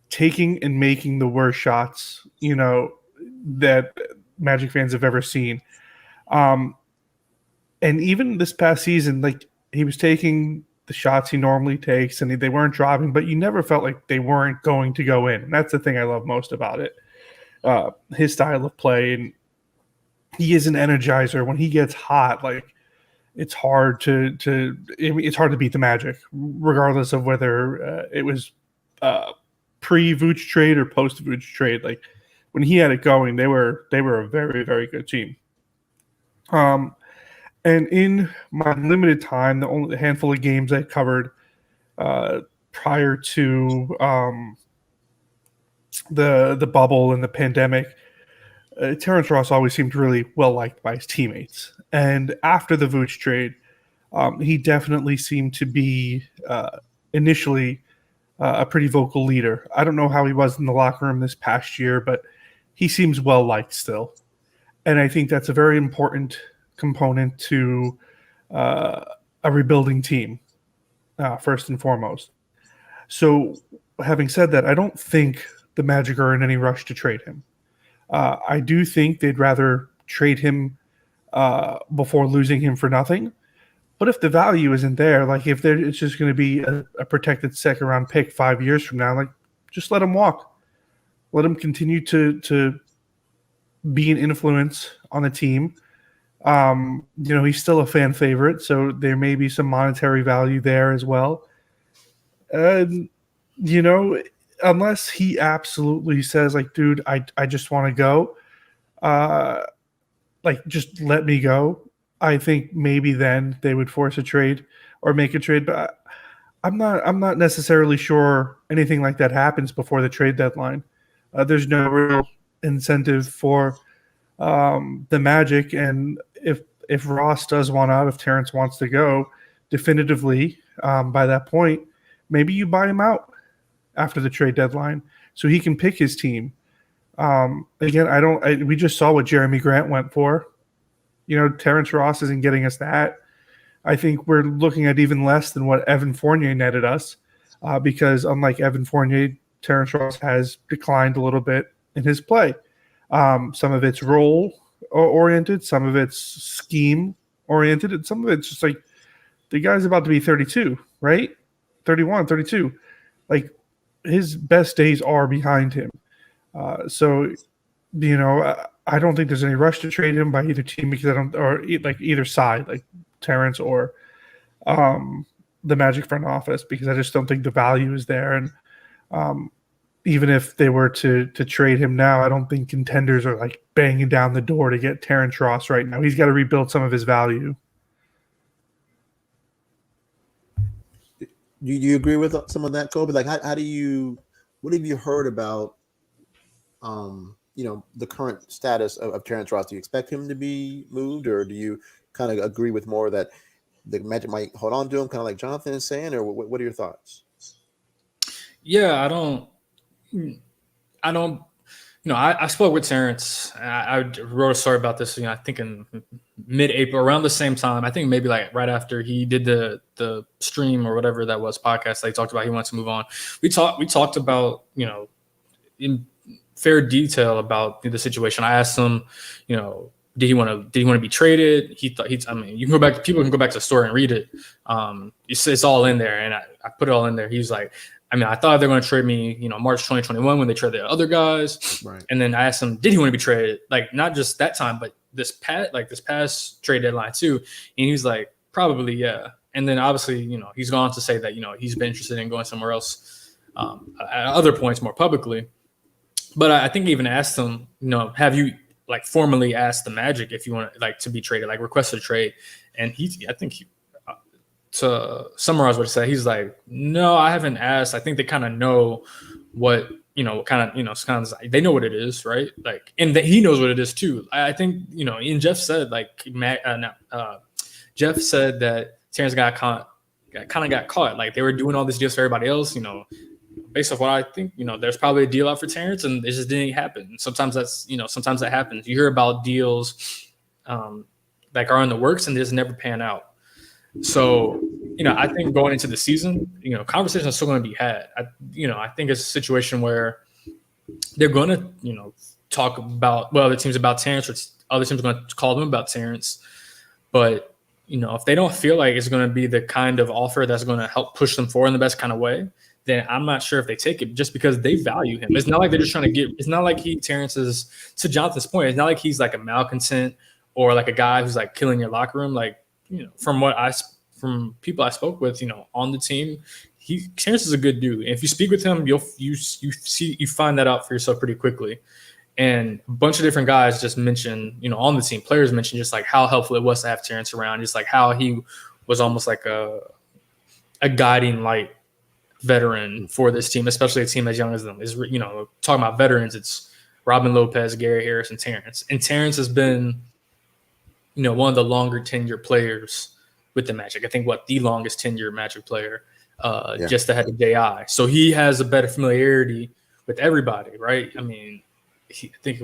taking and making the worst shots, that Magic fans have ever seen. And even this past season, like he was taking the shots he normally takes and they weren't dropping, but you never felt like they weren't going to go in. And that's the thing I love most about it. His style of play, and he is an energizer. When he gets hot, like it's hard to beat the Magic, regardless of whether it was pre-Vooch trade or post-Vooch trade. Like when he had it going, they were a very, very good team. And in my limited time, the handful of games I covered prior to the bubble and the pandemic, Terrence Ross always seemed really well liked by his teammates. And after the Vooch trade, he definitely seemed to be initially a pretty vocal leader. I don't know how he was in the locker room this past year, but he seems well liked still. And I think that's a very important component to a rebuilding team, first and foremost. So having said that, I don't think the Magic are in any rush to trade him. I do think they'd rather trade him before losing him for nothing. But if the value isn't there, like if it's just going to be a protected second-round pick 5 years from now, like just let him walk. Let him continue to be an influence on the team. He's still a fan favorite, so there may be some monetary value there as well. Unless he absolutely says, like, dude, I just want to go, just let me go. I think maybe then they would force a trade or make a trade, but I'm not necessarily sure anything like that happens before the trade deadline. There's no real incentive for the Magic, and if Ross does want out, if Terrence wants to go definitively by that point, maybe you buy him out after the trade deadline so he can pick his team. Again, we just saw what Jeremy Grant went for. Terrence Ross isn't getting us that. I think we're looking at even less than what Evan Fournier netted us because unlike Evan Fournier, Terrence Ross has declined a little bit in his play. Some of it's role oriented, some of it's scheme oriented, and some of it's just like the guy's about to be 32, right? 31, 32. Like his best days are behind him. I don't think there's any rush to trade him by either team because either side, like Terrence or the Magic front office, because I just don't think the value is there. And even if they were to trade him now, I don't think contenders are like banging down the door to get Terrence Ross right now. He's got to rebuild some of his value. Do you agree with some of that, Khobe? Like, what have you heard about, the current status of Terrence Ross? Do you expect him to be moved, or do you kind of agree with more that the Magic might hold on to him, kind of like Jonathan is saying, or what are your thoughts? Yeah, I spoke with Terrence. I wrote a story about this, I think in mid-April, around the same time. I think maybe like right after he did the stream or whatever that was podcast that he talked about he wants to move on. We talked about, in fair detail about the situation. I asked him, did he want to be traded? You can go back. People can go back to the story and read it. It's all in there, and I put it all in there. He's like, I thought they were going to trade me, March 2021 when they traded the other guys. Right. And then I asked him, did he want to be traded? Like, not just that time, but this past trade deadline too. And he was like, probably, yeah. And then obviously, he's gone to say that, he's been interested in going somewhere else at other points more publicly. But I think I even asked him, have you like formally asked the Magic if you want like to be traded, like requested a trade? And to summarize what he said, he's like, no, I haven't asked. I think they kind of know what, it's kind of like, they know what it is, right? Like, and he knows what it is too. I think, and Jeff said like, Jeff said that Terrence got caught. Like they were doing all these deals for everybody else, based off what I think, there's probably a deal out for Terrence and it just didn't happen. Sometimes sometimes that happens. You hear about deals that are in the works and they just never pan out. So, I think going into the season, conversations are still going to be had. I think it's a situation where they're going to, talk about, other teams about Terrence, or other teams are going to call them about Terrence. But, if they don't feel like it's going to be the kind of offer that's going to help push them forward in the best kind of way, then I'm not sure if they take it just because they value him. It's not like they're just trying to it's not like Terrence is, to Jonathan's point, it's not like he's like a malcontent or like a guy who's like killing your locker room. Like, from people I spoke with, on the team, Terrence is a good dude. And if you speak with him, you find that out for yourself pretty quickly. And a bunch of different guys just mentioned, on the team, players mentioned just like how helpful it was to have Terrence around, just like how he was almost like a guiding light veteran for this team, especially a team as young as them. Is talking about veterans, it's Robin Lopez, Gary Harris, and Terrence. And Terrence has been, one of the longer tenure players with the Magic. I think the longest tenure Magic player, just ahead of J.I. So he has a better familiarity with everybody, right? I mean, I think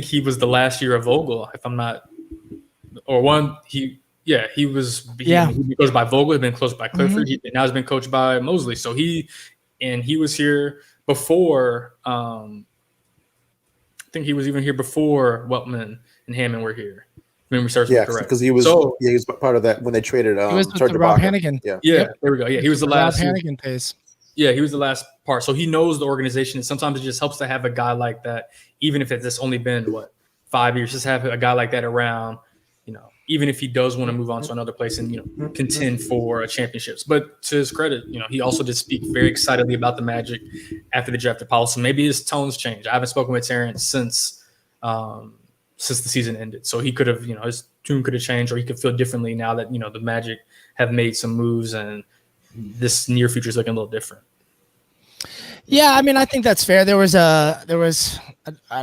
he was the last year of Vogel, if I'm not, or one. He was. He goes by Vogel. He's been coached by Clifford. Mm-hmm. Now he's been coached by Mosley. So he was here before. I think he was even here before Weltman and Hammond were here. Memory serves me correct. Because he was part of that when they traded. He was with the Rob Hannigan. Yeah, there we go. Yeah, he was the last. Rob Hannigan phase. Yeah, he was the last part. So he knows the organization. And sometimes it just helps to have a guy like that, even if it's only been 5 years. Just have a guy like that around. Even if he does want to move on to another place and contend for championships. But to his credit, he also did speak very excitedly about the Magic after the draft apollo. So maybe his tones changed. I haven't spoken with Terrence since the season ended. So he could have, his tune could have changed, or he could feel differently now that the Magic have made some moves and this near future is looking a little different. Yeah, I mean, I think that's fair. There was I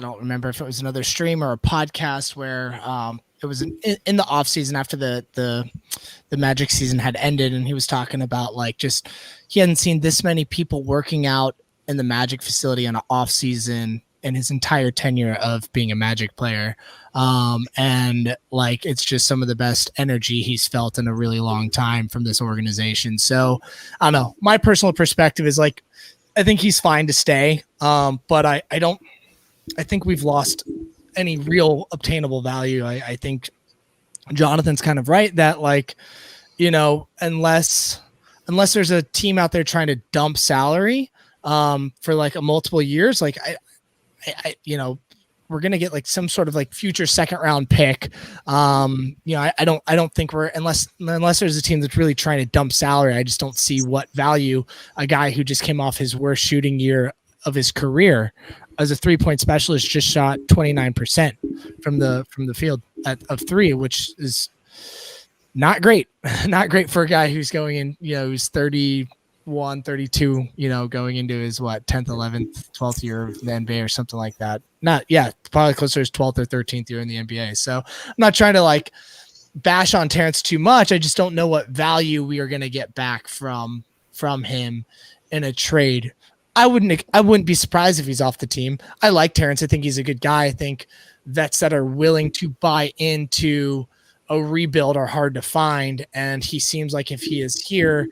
don't remember if it was another stream or a podcast where it was in the off season after the Magic season had ended, and he was talking about like just he hadn't seen this many people working out in the Magic facility on an off season in his entire tenure of being a Magic player. And like, it's just some of the best energy he's felt in a really long time from this organization. So I don't know. My personal perspective is like, I think he's fine to stay. But I think we've lost any real obtainable value. I think Jonathan's kind of right that like, unless there's a team out there trying to dump salary for like a multiple years, like I we're going to get like some sort of like future second round pick. I don't think unless there's a team that's really trying to dump salary, I just don't see what value a guy who just came off his worst shooting year of his career as a 3-point specialist just shot 29% from the field of three, which is not great for a guy who's going in, who's 31, 32, going into his 10th, 11th, 12th year of the NBA or something like that. Probably closer to his 12th or 13th year in the NBA. So I'm not trying to like bash on Terrence too much. I just don't know what value we are going to get back from him in a trade. I wouldn't be surprised if he's off the team. I like Terrence. I think he's a good guy. I think vets that are willing to buy into a rebuild are hard to find. And he seems like if he is here,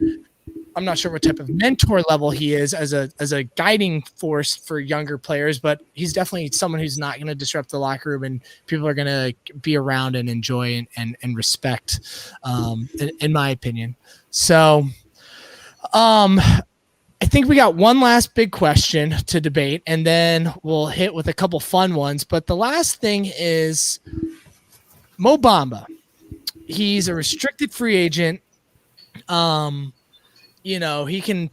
I'm not sure what type of mentor level he is as a guiding force for younger players, but he's definitely someone who's not going to disrupt the locker room and people are going to be around and enjoy and respect, in my opinion. So, I think we got one last big question to debate, and then we'll hit with a couple fun ones. But the last thing is Mo Bamba. He's a restricted free agent. He can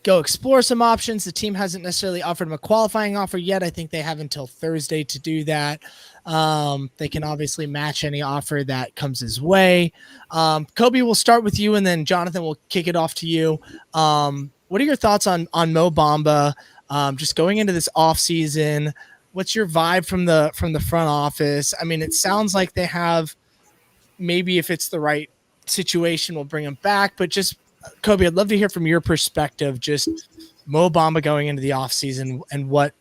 go explore some options. The team hasn't necessarily offered him a qualifying offer yet. I think they have until Thursday to do that. They can obviously match any offer that comes his way. Khobe, we'll start with you, and then Jonathan will kick it off to you. What are your thoughts on Mo Bamba? Just going into this offseason, what's your vibe from the front office? I mean, it sounds like they have, maybe if it's the right situation, we'll bring him back, but just Khobe, I'd love to hear from your perspective, just Mo Bamba going into the offseason and what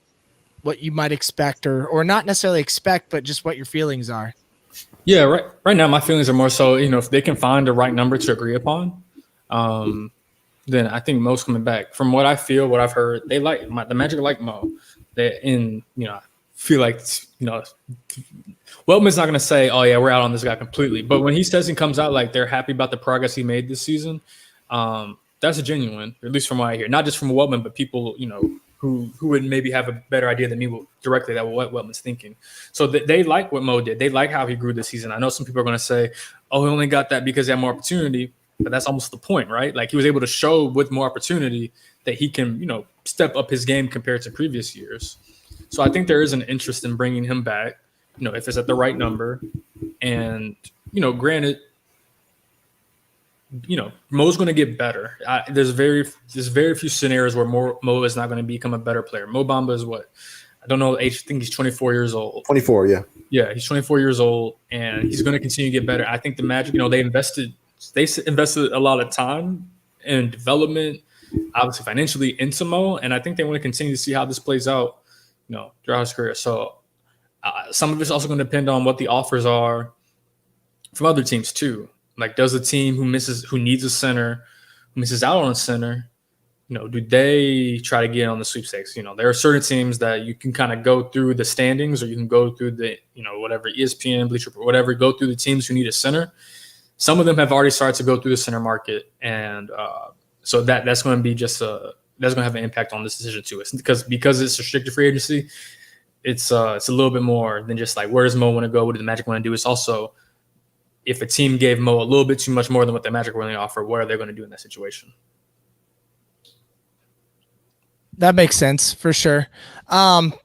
you might expect or not necessarily expect, but just what your feelings are. Yeah, right now my feelings are more so, if they can find the right number to agree upon, then I think Mo's coming back. From what I feel, what I've heard, they like the Magic like Mo. I feel like Weltman's not going to say, "Oh yeah, we're out on this guy completely." But when he says he comes out like they're happy about the progress he made this season, that's a genuine, at least from what I hear. Not just from Weltman, but people who would maybe have a better idea than me directly that what Weltman's thinking. So they like what Mo did. They like how he grew this season. I know some people are going to say, "Oh, he only got that because he had more opportunity." But that's almost the point, right? Like he was able to show with more opportunity that he can, step up his game compared to previous years. So I think there is an interest in bringing him back, if it's at the right number. And, granted, Mo's going to get better. There's very few scenarios where Mo is not going to become a better player. Mo Bamba is what? I don't know age. I think he's 24 years old. 24, yeah. Yeah, he's 24 years old, and he's going to continue to get better. I think the Magic, they invested a lot of time and development, obviously financially, into Mo, and I think they want to continue to see how this plays out, throughout his career. So some of it's also going to depend on what the offers are from other teams too. Like, does a team who needs a center, who misses out on a center, do they try to get on the sweepstakes? There are certain teams that you can kind of go through the standings, or you can go through the, whatever, ESPN, Bleacher Report, whatever, go through the teams who need a center. Some of them have already started to go through the center market, and so that's going to be that's going to have an impact on this decision too. It's because it's restricted free agency. It's a little bit more than just like, where does Mo want to go? What does the Magic want to do? It's also, if a team gave Mo a little bit too much more than what the Magic were willing to offer, what are they going to do in that situation? That makes sense for sure.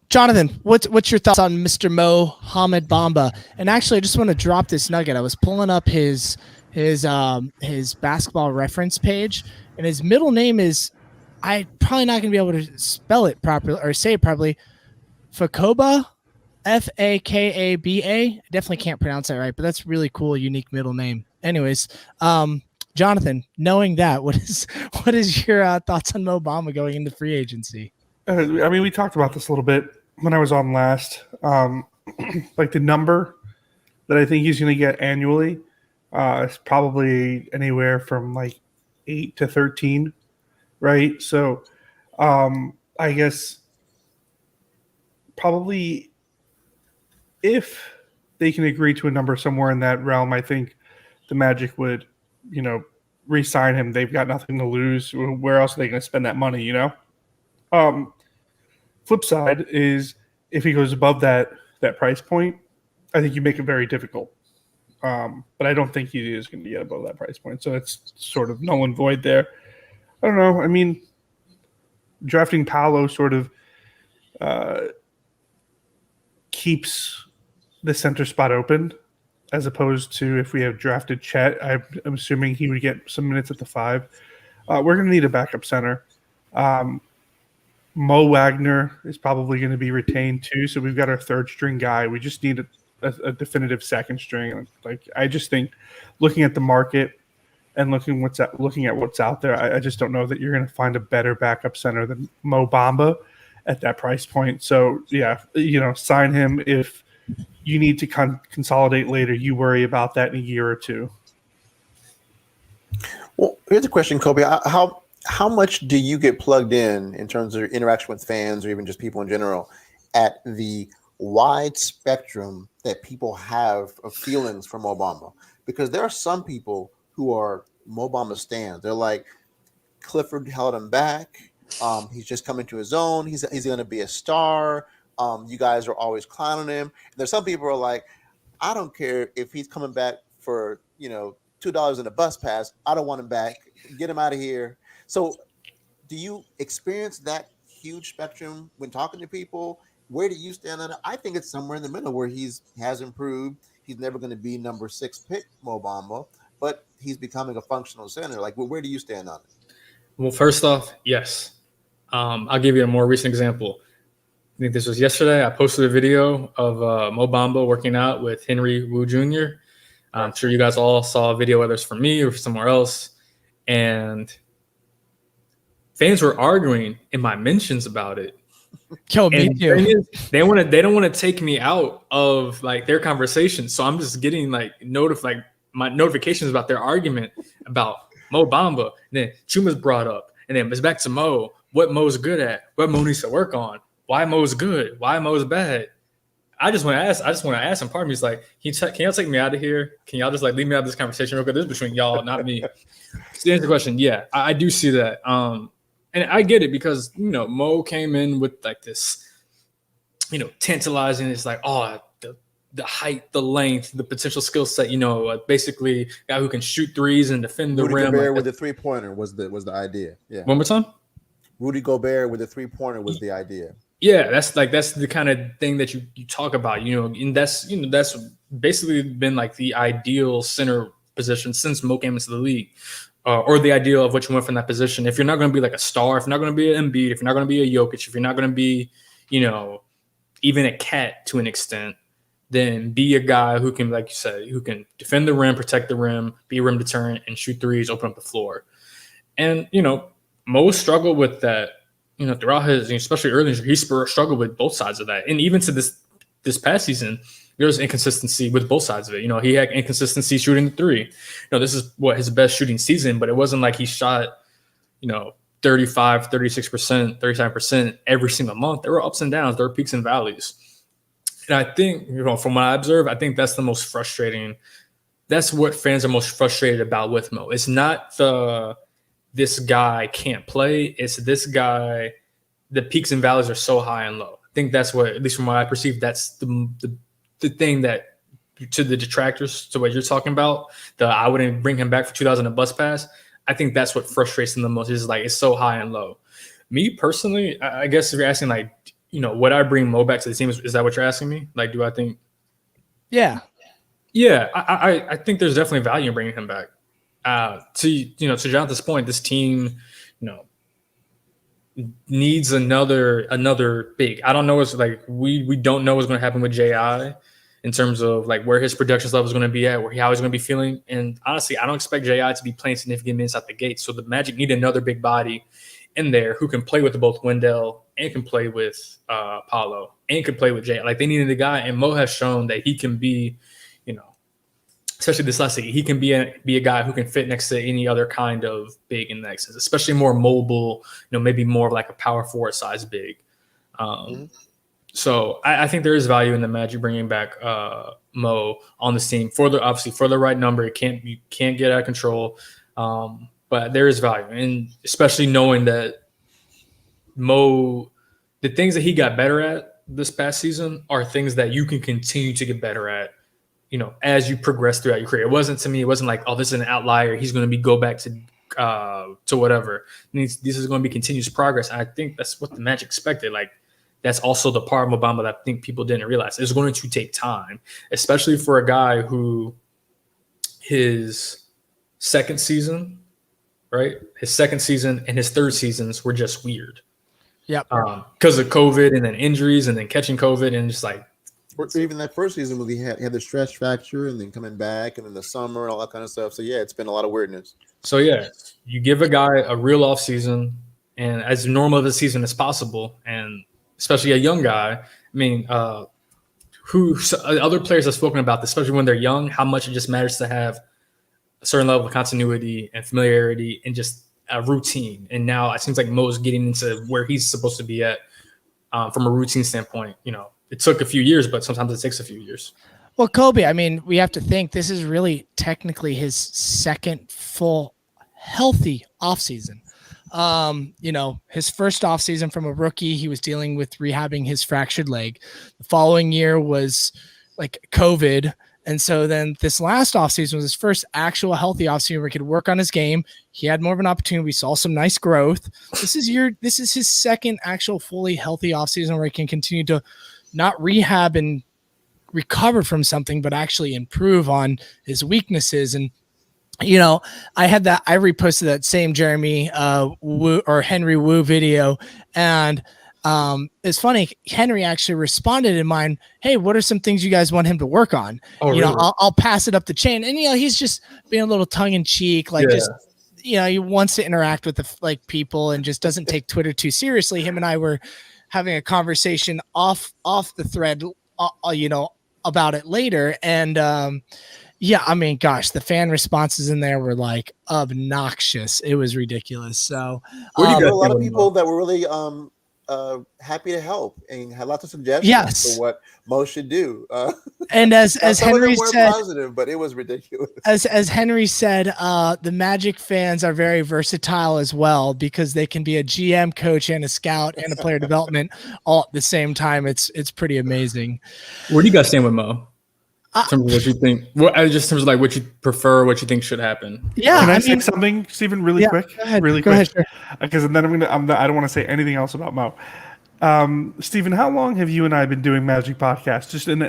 Jonathan, what's your thoughts on Mr. Mohamed Bamba? And actually, I just want to drop this nugget. I was pulling up his basketball reference page, and his middle name is, I'm probably not going to be able to spell it properly or say it properly. Fakaba, Fakaba. I definitely can't pronounce that right, but that's really cool, unique middle name. Anyways, Jonathan, knowing that, what is your thoughts on Mo Bamba going into free agency? We talked about this a little bit when I was on last. Like the number that I think he's going to get annually is probably anywhere from like 8 to 13, right? So I guess probably if they can agree to a number somewhere in that realm, I think the Magic would, re-sign him. They've got nothing to lose. Where else are they going to spend that money, Flip side is, if he goes above that price point, I think you make it very difficult. But I don't think he is going to get above that price point. So it's sort of null and void there. I don't know. I mean, drafting Paolo sort of keeps the center spot open, as opposed to if we have drafted Chet. I'm assuming he would get some minutes at the 5. We're going to need a backup center. Mo Wagner is probably going to be retained too, so we've got our third string guy. We just need a definitive second string. Like, I just think, looking at the market and looking at what's out there, I just don't know that you're going to find a better backup center than Mo Bamba at that price point. So yeah, sign him. If you need to consolidate later, you worry about that in a year or two. Well, here's a question, Khobe. How much do you get plugged in terms of your interaction with fans or even just people in general at the wide spectrum that people have of feelings for Mo Bamba? Because there are some people who are Mo Bamba stands. They're like, Clifford held him back. He's just coming to his own. He's going to be a star. You guys are always clowning him. And there's some people who are like, I don't care if he's coming back for, $2 in a bus pass. I don't want him back. Get him out of here. So do you experience that huge spectrum when talking to people? Where do you stand on it? I think it's somewhere in the middle where has improved. He's never going to be number 6 pick Mo Bamba, but he's becoming a functional center. Like, where do you stand on it? Well, first off, yes. I'll give you a more recent example. I think this was yesterday. I posted a video of Mo Bamba working out with Henry Wu Jr. I'm sure you guys all saw a video, whether it's from me or somewhere else. And fans were arguing in my mentions about it. Yo, me too. They don't want to take me out of like their conversation. So I'm just getting like my notifications about their argument about Mo Bamba. And then Chuma's brought up. And then it's back to Mo. What Mo's good at, what Mo needs to work on, why Mo's good, why Mo's bad. I just want to ask, and part of me is like, can y'all take me out of here? Can y'all just like leave me out of this conversation real quick? This is between y'all, not me. To answer the question, yeah, I do see that. And I get it because, Mo came in with like this, tantalizing. It's like, the height, the length, the potential skill set, basically a guy who can shoot threes and defend the Rudy rim. Gobert with the 3-pointer was the idea. Yeah. One more time. Rudy Gobert with the 3-pointer was the idea. Yeah, that's the kind of thing that you talk about, and that's basically been like the ideal center position since Mo came into the league, or the ideal of what you want from that position. If you're not going to be like a star, if you're not going to be an Embiid, if you're not going to be a Jokic, if you're not going to be, even a Cat to an extent, then be a guy who can, like you said, who can defend the rim, protect the rim, be a rim deterrent, and shoot threes, open up the floor. And Mo struggled with that, throughout his, especially early, he struggled with both sides of that. And even to this past season, there was inconsistency with both sides of it. He had inconsistency shooting the three. This is his best shooting season, but it wasn't like he shot, 35, 36%, 37% every single month. There were ups and downs. There were peaks and valleys. And I think, from what I observe, I think that's the most frustrating. That's what fans are most frustrated about with Mo. It's not this guy can't play. It's this guy, the peaks and valleys are so high and low. I think that's what, at least from what I perceive, that's the thing that, to the detractors, to what you're talking about, I wouldn't bring him back for 2000 a bus pass. I think that's what frustrates them the most, is like, it's so high and low. Me personally, I guess if you're asking like, would I bring Mo back to the team? Is that what you're asking me? Like, do I think? Yeah. Yeah, I think there's definitely value in bringing him back. To Jonathan's point, this team, needs another big. I don't know what's like. We don't know what's going to happen with J.I. in terms of like where his production level is going to be at, how he's going to be feeling. And honestly, I don't expect J.I. to be playing significant minutes out the gate. So the Magic need another big body in there who can play with both Wendell and can play with Paolo and can play with J.I. Like, they needed a guy, and Mo has shown that he can be, especially this last season, he can be a guy who can fit next to any other kind of big in that sense, especially more mobile, maybe more like a power forward size big. So I think there is value in the Magic bringing back Mo on this team for the right number. You can't get out of control, but there is value, and especially knowing that Mo, the things that he got better at this past season are things that you can continue to get better at, as you progress throughout your career. It wasn't like, oh, this is an outlier, he's going to go back to whatever. This is going to be continuous progress. And I think that's what the Magic expected. Like, that's also the part of Bamba that I think people didn't realize. It's going to take time, especially for a guy who his second season and his third seasons were just weird. Yep. Because of COVID and then injuries and then catching COVID and just like, or even that first season where he had the stress fracture and then coming back and then the summer and all that kind of stuff. So yeah, it's been a lot of weirdness. So yeah, you give a guy a real off season and as normal of a season as possible, and especially a young guy. I mean, other players have spoken about this, especially when they're young, how much it just matters to have a certain level of continuity and familiarity and just a routine. And now it seems like Mo's getting into where he's supposed to be at from a routine standpoint. It took a few years, but sometimes it takes a few years. Well, Khobe, I mean, we have to think this is really technically his second full healthy offseason. His first offseason from a rookie, he was dealing with rehabbing his fractured leg. The following year was like COVID. And so then this last offseason was his first actual healthy offseason where he could work on his game. He had more of an opportunity. We saw some nice growth. This is his second actual fully healthy offseason where he can continue to not rehab and recover from something, but actually improve on his weaknesses. And I reposted that same Jeremy Wu or Henry Wu video, and it's funny. Henry actually responded in mine, "Hey, what are some things you guys want him to work on?" Really? I'll pass it up the chain, and he's just being a little tongue in cheek, just he wants to interact with the people and just doesn't take Twitter too seriously. Him and I were having a conversation off the thread, about it later, and the fan responses in there were obnoxious. It was ridiculous. So there were a lot of people that were really happy to help and had lots of suggestions for what Mo should do. And as Henry said, positive, but it was ridiculous. As Henry said, the Magic fans are very versatile as well because they can be a GM, coach, and a scout and a player development all at the same time. It's pretty amazing. Where do you guys stand with Mo? In terms of what you think, just in terms of what you prefer, what you think should happen. Yeah, can I say something, Stephen, really quick? Go ahead. Really go quick, ahead, sure. Because then I don't want to say anything else about Mo. Stephen, how long have you and I been doing Magic podcasts, just in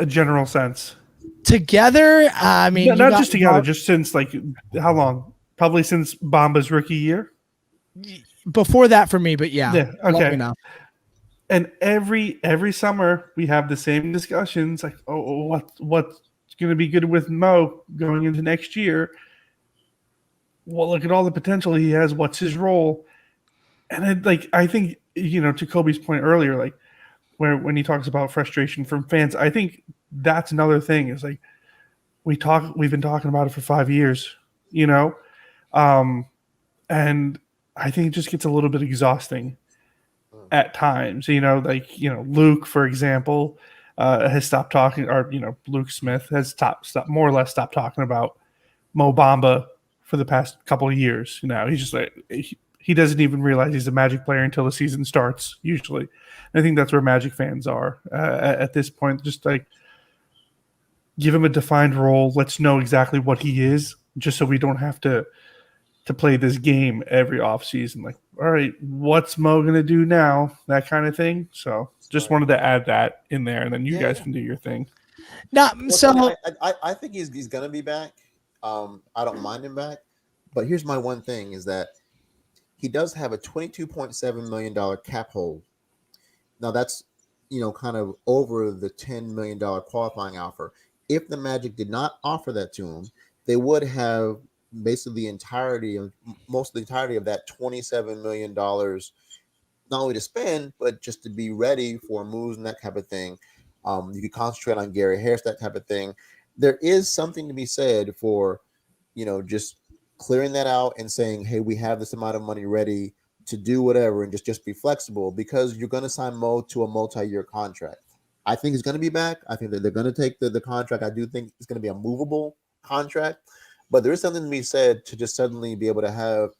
a general sense? Together, not just together, just since how long? Probably since Bamba's rookie year. Before that for me, but yeah. Okay. And every summer we have the same discussions, what's going to be good with Mo going into next year? Well, look at all the potential he has. What's his role? And I think to Kobe's point earlier, when he talks about frustration from fans, I think that's another thing. Is we've been talking about it for 5 years, and I think it just gets a little bit exhausting at times. Luke, for example, has stopped talking, or Luke Smith has stopped more or less stopped talking about Mo Bamba for the past couple of years. He's just he doesn't even realize he's a Magic player until the season starts, usually. And I think that's where Magic fans are at this point. Just give him a defined role. Let's know exactly what he is, just so we don't have to play this game every offseason. All right, what's Mo going to do now? That kind of thing. So just wanted to add that in there, and then you guys can do your thing. I think he's going to be back. I don't mind him back. But here's my one thing is that he does have a $22.7 million cap hold. Now that's, kind of over the $10 million qualifying offer. If the Magic did not offer that to him, they would have basically most of the entirety of that $27 million, not only to spend, but just to be ready for moves and that type of thing. You could concentrate on Gary Harris, that type of thing. There is something to be said for, just clearing that out and saying, hey, we have this amount of money ready to do whatever, and just be flexible, because you're going to sign Mo to a multi-year contract. I think he's going to be back. I think that they're going to take the contract. I do think it's going to be a movable contract. But there is something to be said to just suddenly be able to have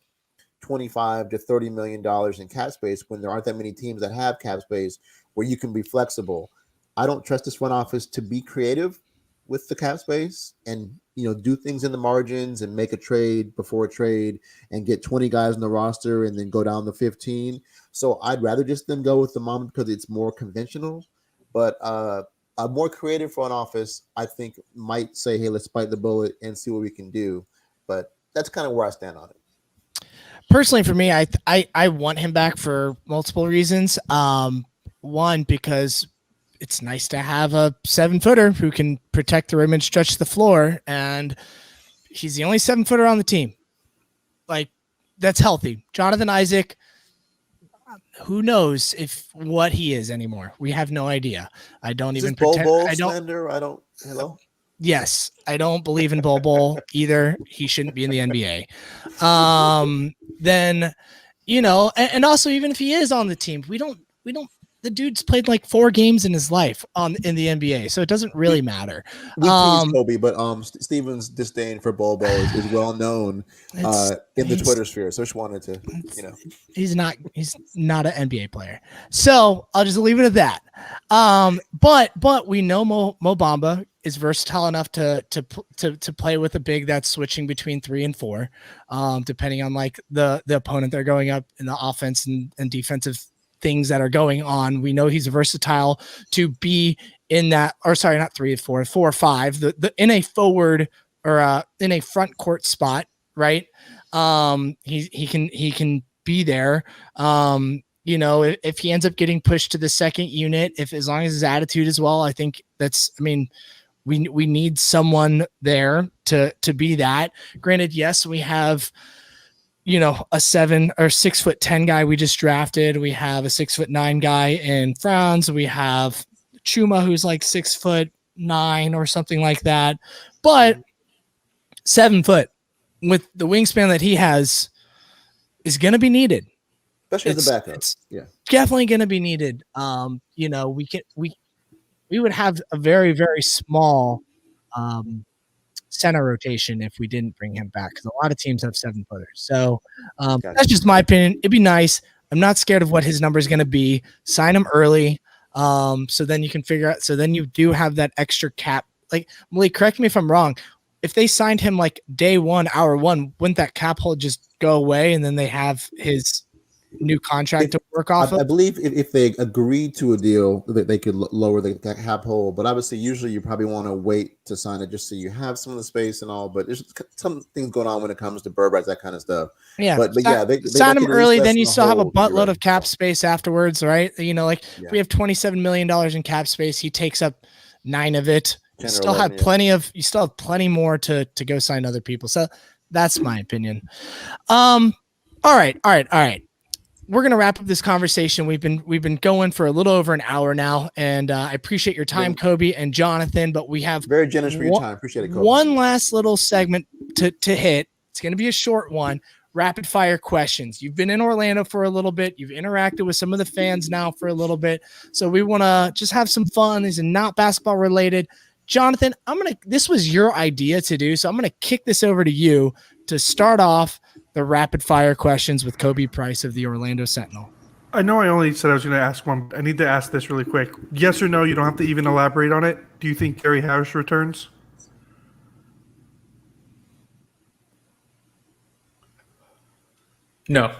$25 to $30 million in cap space when there aren't that many teams that have cap space where you can be flexible. I don't trust this front office to be creative with the cap space and, do things in the margins and make a trade before a trade and get 20 guys on the roster and then go down to 15. So I'd rather just them go with the moment because it's more conventional. But a more creative front office, I think, might say, hey, let's bite the bullet and see what we can do. But that's kind of where I stand on it. Personally, for me, I want him back for multiple reasons. One, because it's nice to have a 7-footer who can protect the rim and stretch the floor. And he's the only 7-footer on the team. That's healthy. Jonathan Isaac, who knows what he is anymore? We have no idea. I don't even pretend. Hello. Yes, I don't believe in Bol either. He shouldn't be in the NBA. Then, and also even if he is on the team, we don't. The dude's played 4 games in his life in the NBA, so it doesn't really matter. We tease Kobe, but Stephen's disdain for Bol is well known in the Twitter sphere. So I just wanted to, he's not an NBA player. So I'll just leave it at that. But we know Mo Bamba is versatile enough to play with a big that's switching between 3 and 4, depending on like the opponent they're going up in the offense and defensive things that are going on. We know he's versatile to be in that, or sorry, not 3 and 4, 4 or 5, the in a forward or in a front court spot, right? He can be there. You know, if he ends up getting pushed to the second unit, as long as his attitude is well, I think we need someone there to be that. Granted, yes, we have, you know, a 7 or 6'10" guy we just drafted. We have a 6'9" guy in Franz. We have Chuma, who's like 6'9" or something like that. But 7 foot with the wingspan that he has is going to be needed. Especially as a backup. It's definitely going to be needed. You know, we would have a very, very small center rotation if we didn't bring him back, because a lot of teams have 7-footers. So that's just my opinion. It'd be nice. I'm not scared of what his number is going to be. Sign him early. So then you can figure out, so then you do have that extra cap. Like, Malik, correct me if I'm wrong. If they signed him like day 1, hour 1, wouldn't that cap hold just go away and then they have his new contract to work off of? I believe if they agreed to a deal that they could lower the cap hold, but obviously usually you probably want to wait to sign it just so you have some of the space and all. But there's some things going on when it comes to bird rights, that kind of stuff. Yeah, but they sign him early, then you still have a buttload right. of cap space afterwards, right? You know, like we have $27 million in cap space. He takes up 9 of it. You still have plenty more to go sign other people. So that's my opinion. All right. We're going to wrap up this conversation. We've been going for a little over an hour now, and I appreciate your time, Khobe and Jonathan, but we have very generous for your time. Appreciate it, Khobe. One last little segment to hit. It's going to be a short one. Rapid fire questions. You've been in Orlando for a little bit. You've interacted with some of the fans now for a little bit. So we want to just have some fun. These are not basketball related. Jonathan, this was your idea to do, so I'm going to kick this over to you to start off the rapid fire questions with Khobi Price of the Orlando Sentinel. I know I only said I was going to ask one. I need to ask this really quick. Yes or no, you don't have to even elaborate on it. Do you think Gary Harris returns? No.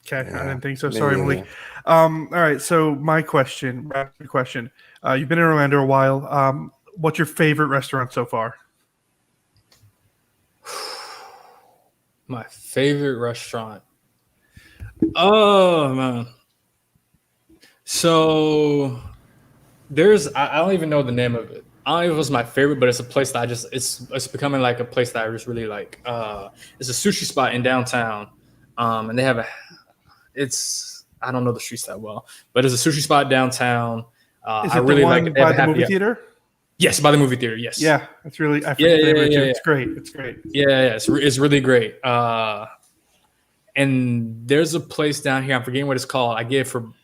Okay, I didn't think so. Sorry, Malik. All right, so my question, rapid question. You've been in Orlando a while. What's your favorite restaurant so far? My favorite restaurant. Oh man. So I don't even know the name of it. I don't know if it was my favorite, but it's a place that it's becoming like a place that I just really like. It's a sushi spot in downtown. And they have I don't know the streets that well, but it's a sushi spot downtown. Is it I really like it. By the movie theater? Yes, by the movie theater. Yes. Yeah, it's really. Yeah. It's great. It's great. Yeah, it's really great. And there's a place down here. I'm forgetting what it's called.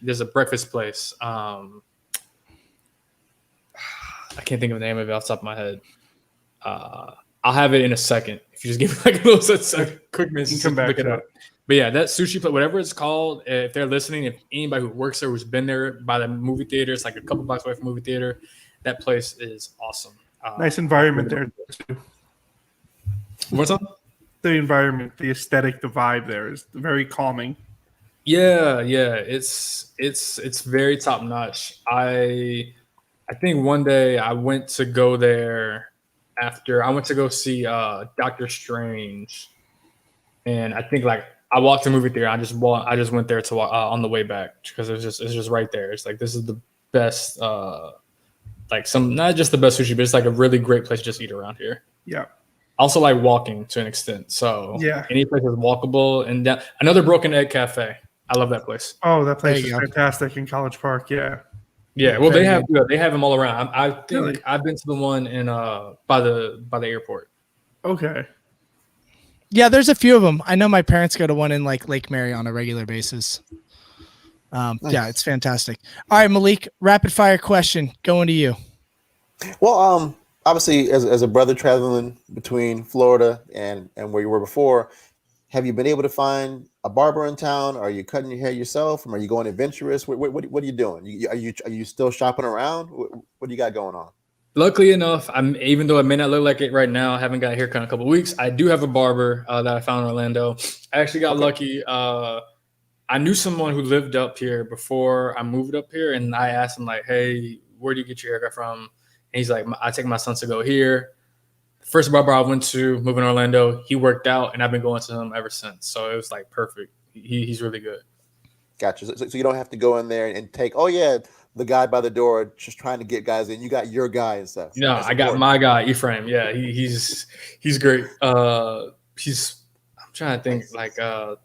There's a breakfast place. I can't think of the name of it off the top of my head. I'll have it in a second. If you just give me like a little quick minute, you can come back to it. But yeah, that sushi place, whatever it's called, if they're listening, if anybody who works there who's been there by the movie theater, it's like a couple blocks away from the movie theater. That place is awesome. Nice environment there too. What's up? The environment, the aesthetic, the vibe there is very calming. Yeah, it's very top notch. I think one day I went to go there after I went to go see Doctor Strange, and I think like I walked the movie theater. I just went there to on the way back because it's just right there. It's like this is the best. Not just the best sushi, but it's like a really great place to just eat around here. Yeah. Also like walking to an extent. So yeah, any place is walkable. And another Broken Egg Cafe. I love that place. Oh, that place is fantastic in College Park. Yeah. Yeah. Well, they have them all around. I think really? I've been to the one in by the airport. Okay. Yeah, there's a few of them. I know my parents go to one in like Lake Mary on a regular basis. Nice. Yeah, it's fantastic. All right, Malik, rapid fire question going to you. Well, obviously, as a brother traveling between Florida and where you were before, have you been able to find a barber in town? Are you cutting your hair yourself? Or are you going adventurous? What are you doing? Are you still shopping around? What do you got going on? Luckily enough, even though it may not look like it right now, I haven't got a haircut in a couple of weeks. I do have a barber that I found in Orlando. I actually got lucky. I knew someone who lived up here before I moved up here, and I asked him like, "Hey, where do you get your haircut from?" And he's like, "I take my son to go here." First barber I went to, moving to Orlando, he worked out, and I've been going to him ever since. So it was like perfect. He's really good. Gotcha. So you don't have to go in there and take, oh yeah, the guy by the door just trying to get guys in. You got your guy and stuff. No, I got my guy, Ephraim. Yeah, he's great. I'm trying to think like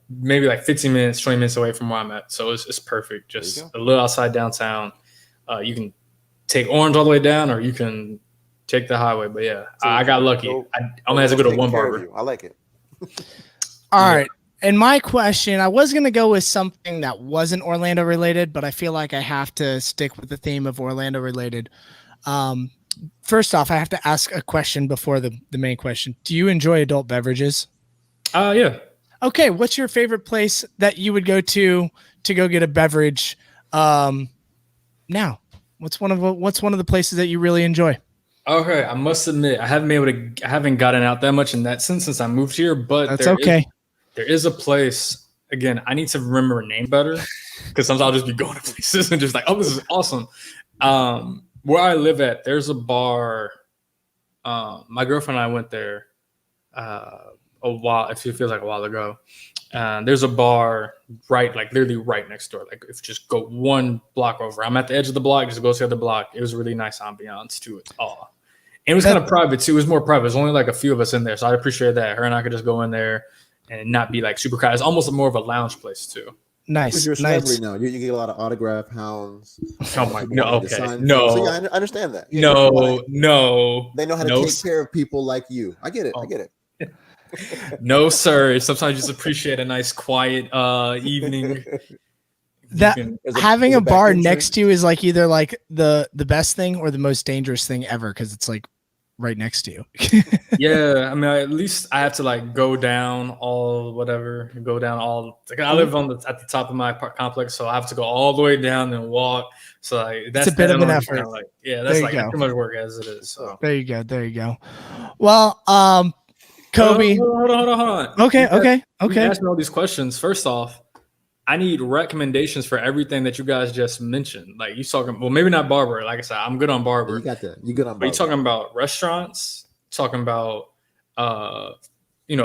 maybe like 15 minutes, 20 minutes away from where I'm at. So it's perfect. Just a little outside downtown. You can take Orange all the way down, or you can take the highway. But yeah, so I got lucky. I only had to go to one barber. I like it. All right. And my question, I was going to go with something that wasn't Orlando related, but I feel like I have to stick with the theme of Orlando related. First off, I have to ask a question before the main question. Do you enjoy adult beverages? Yeah. Okay. What's your favorite place that you would go to go get a beverage? Now, what's one of the places that you really enjoy? Okay. I must admit, I haven't gotten out that much in that since I moved here, but that's okay. There is a place, again, I need to remember a name better because sometimes I'll just be going to places and just like, oh, this is awesome. Where I live at, there's a bar. My girlfriend and I went there it feels like a while ago. There's a bar literally right next door. Like if you just go one block over. I'm at the edge of the block, just go to the other block. It was a really nice ambiance to it. And it was kind of private too. It was more private. There's only like a few of us in there. So I appreciate that. Her and I could just go in there and not be like super crowded. It's almost more of a lounge place too. Nice. You're a celebrity now. You get a lot of autograph hounds. Oh my god. Okay. No. So yeah, I understand that. No. They know how to take care of people like you. I get it. I get it. No, sir. Sometimes you just appreciate a nice quiet evening. Having a bar next to you is like either like the best thing or the most dangerous thing ever because it's like right next to you. Yeah, I mean, at least I have to like go down all. Like I live at the top of my complex, so I have to go all the way down and walk. So like that's a bit of an effort. Kind of like, yeah, that's like too much work as it is. So there you go. Well, Khobe. Hold on. Okay. You asked me all these questions. First off, I need recommendations for everything that you guys just mentioned. Like you talking, well, maybe not barber. Like I said, I'm good on barber. You got that. You good on barber. But you talking about restaurants? Talking about a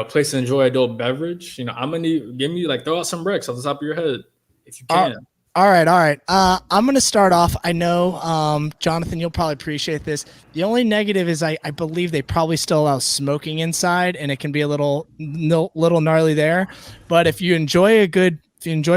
place to enjoy adult beverage? I'm gonna throw out some recs off the top of your head if you can. All right. I'm going to start off. I know, Jonathan, you'll probably appreciate this. The only negative is I believe they probably still allow smoking inside, and it can be a little gnarly there. But if you enjoy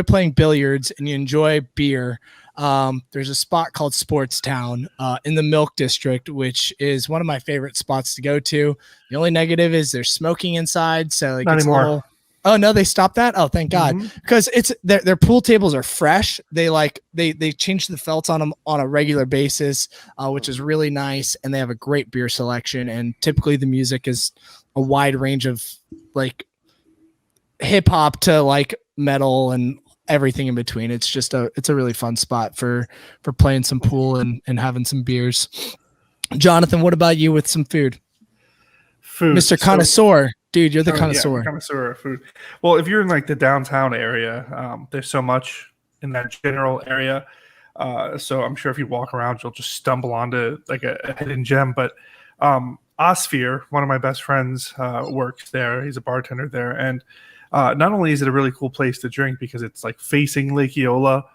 playing billiards and you enjoy beer, there's a spot called Sports Town in the Milk District, which is one of my favorite spots to go to. The only negative is there's smoking inside, so it gets a little. Oh no, they stopped that. Oh, thank God, because it's their pool tables are fresh. They change the felts on them on a regular basis, which is really nice, and they have a great beer selection. And typically, the music is a wide range of like hip hop to like metal and everything in between. It's a really fun spot for playing some pool and having some beers. Jonathan, what about you with some food? Mr. Connoisseur. Dude, you're the connoisseur. Yeah, connoisseur of food. Well, if you're in like the downtown area, there's so much in that general area. So I'm sure if you walk around, you'll just stumble onto like a hidden gem. But Osphere, one of my best friends, works there. He's a bartender there. And not only is it a really cool place to drink because it's like facing Lake Eola,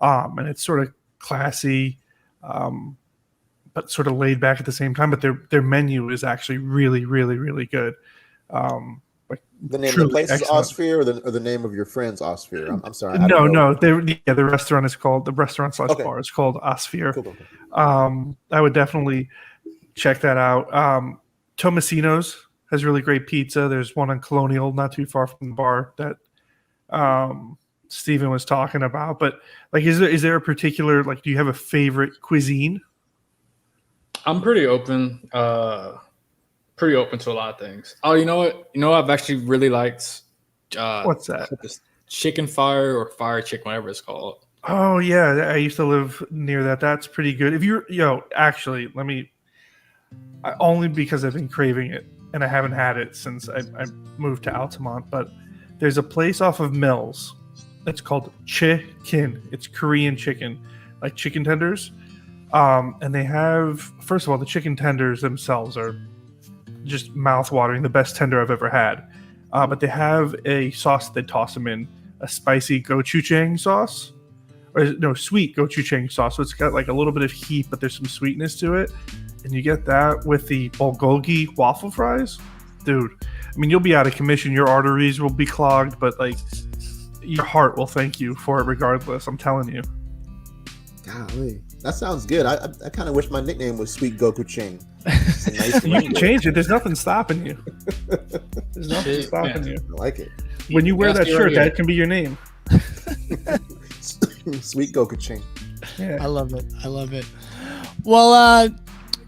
and it's sort of classy, but sort of laid back at the same time. But their menu is actually really, really, really good. The name of the place is Osphere, or the name of your friend's Osphere? I'm sorry. No. The restaurant is called /bar. It's called Osphere. Cool. I would definitely check that out. Tomasino's has really great pizza. There's one on Colonial, not too far from the bar that Stephen was talking about. But like, is there a particular do you have a favorite cuisine? I'm pretty open. Pretty open to a lot of things. Oh, you know what? I've actually really liked what's that? This chicken fire or fire chicken, whatever it's called. Oh yeah, I used to live near that. That's pretty good. If you're actually, let me only because I've been craving it, and I haven't had it since I moved to Altamont. But there's a place off of Mills. It's called Chicken. It's Korean chicken, like chicken tenders. And they have, first of all, the chicken tenders themselves are just mouth-watering, the best tender I've ever had. But they have a sauce that they toss them in, a spicy gochujang sauce. Or no, sweet gochujang sauce. So it's got like a little bit of heat, but there's some sweetness to it. And you get that with the bulgogi waffle fries. Dude, I mean, you'll be out of commission. Your arteries will be clogged, but like your heart will thank you for it regardless. I'm telling you. Golly, that sounds good. I kind of wish my nickname was Sweet Goku Ching. Nice You can change it. There's nothing stopping you. There's nothing stopping you. I like it. When you wear that shirt, that can be your name. Sweet Goku Ching. Yeah. I love it. I love it. Well,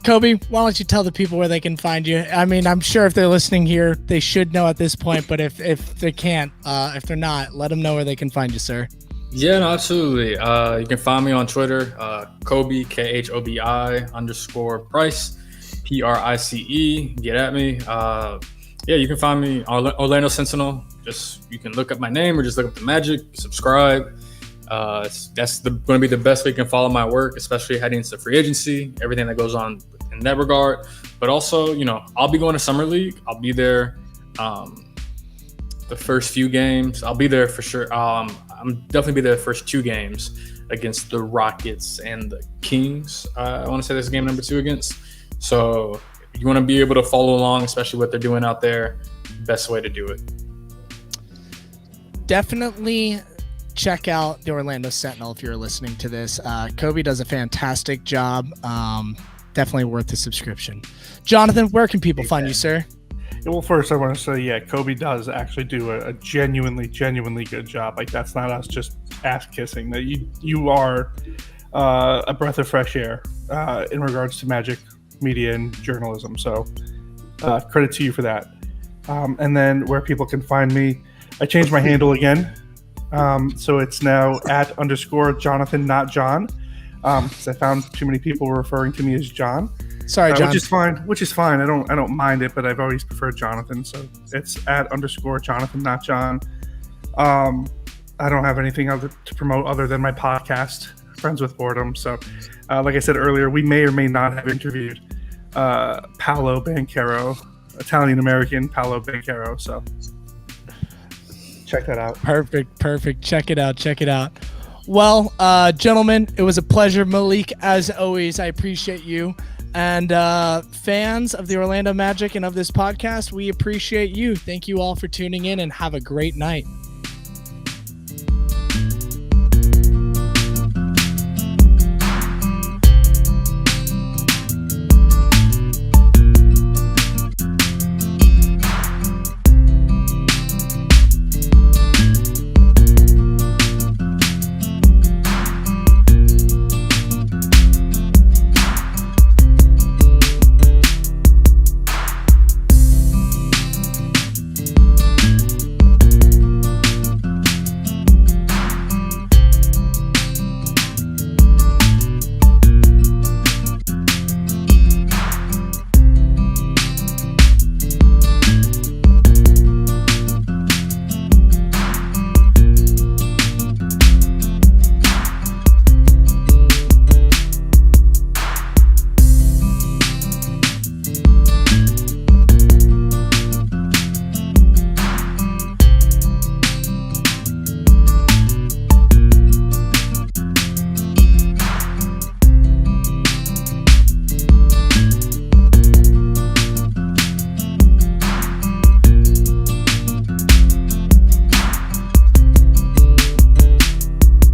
Khobe, why don't you tell the people where they can find you? I mean, I'm sure if they're listening here, they should know at this point, but if they can't, if they're not, let them know where they can find you, sir. Yeah, no, absolutely. You can find me on Twitter, Khobi, KHOBI _Price, PRICE. Get at me. Yeah, you can find me on Orlando Sentinel. You can look up my name or just look up the Magic, subscribe. That's going to be the best way you can follow my work, especially heading into free agency, everything that goes on in that regard. But also, I'll be going to Summer League. I'll be there the first few games. I'll be there for sure. I'm definitely be there the first 2 games against the Rockets and the Kings. I want to say this is game number 2 against. So you want to be able to follow along, especially what they're doing out there. Best way to do it. Definitely check out the Orlando Sentinel if you're listening to this. Khobe does a fantastic job. Definitely worth the subscription. Jonathan, where can people find you, sir? Well, first I want to say, yeah, Khobe does actually do a genuinely good job. Like, that's not us just ass kissing. That you are a breath of fresh air in regards to Magic media and journalism. So credit to you for that. And then where people can find me, I changed my handle again. So it's now @_Jonathan, not John. Because I found too many people were referring to me as John. Sorry, John. Which is fine. I don't mind it, but I've always preferred Jonathan. So it's @_Jonathan, not John. I don't have anything other to promote other than my podcast, Friends with Boredom. So, like I said earlier, we may or may not have interviewed Paolo Banchero, Italian American Paolo Banchero. So check that out. Perfect. Check it out. Well, gentlemen, it was a pleasure. Malik, as always, I appreciate you. And fans of the Orlando Magic and of this podcast, we appreciate you. Thank you all for tuning in and have a great night.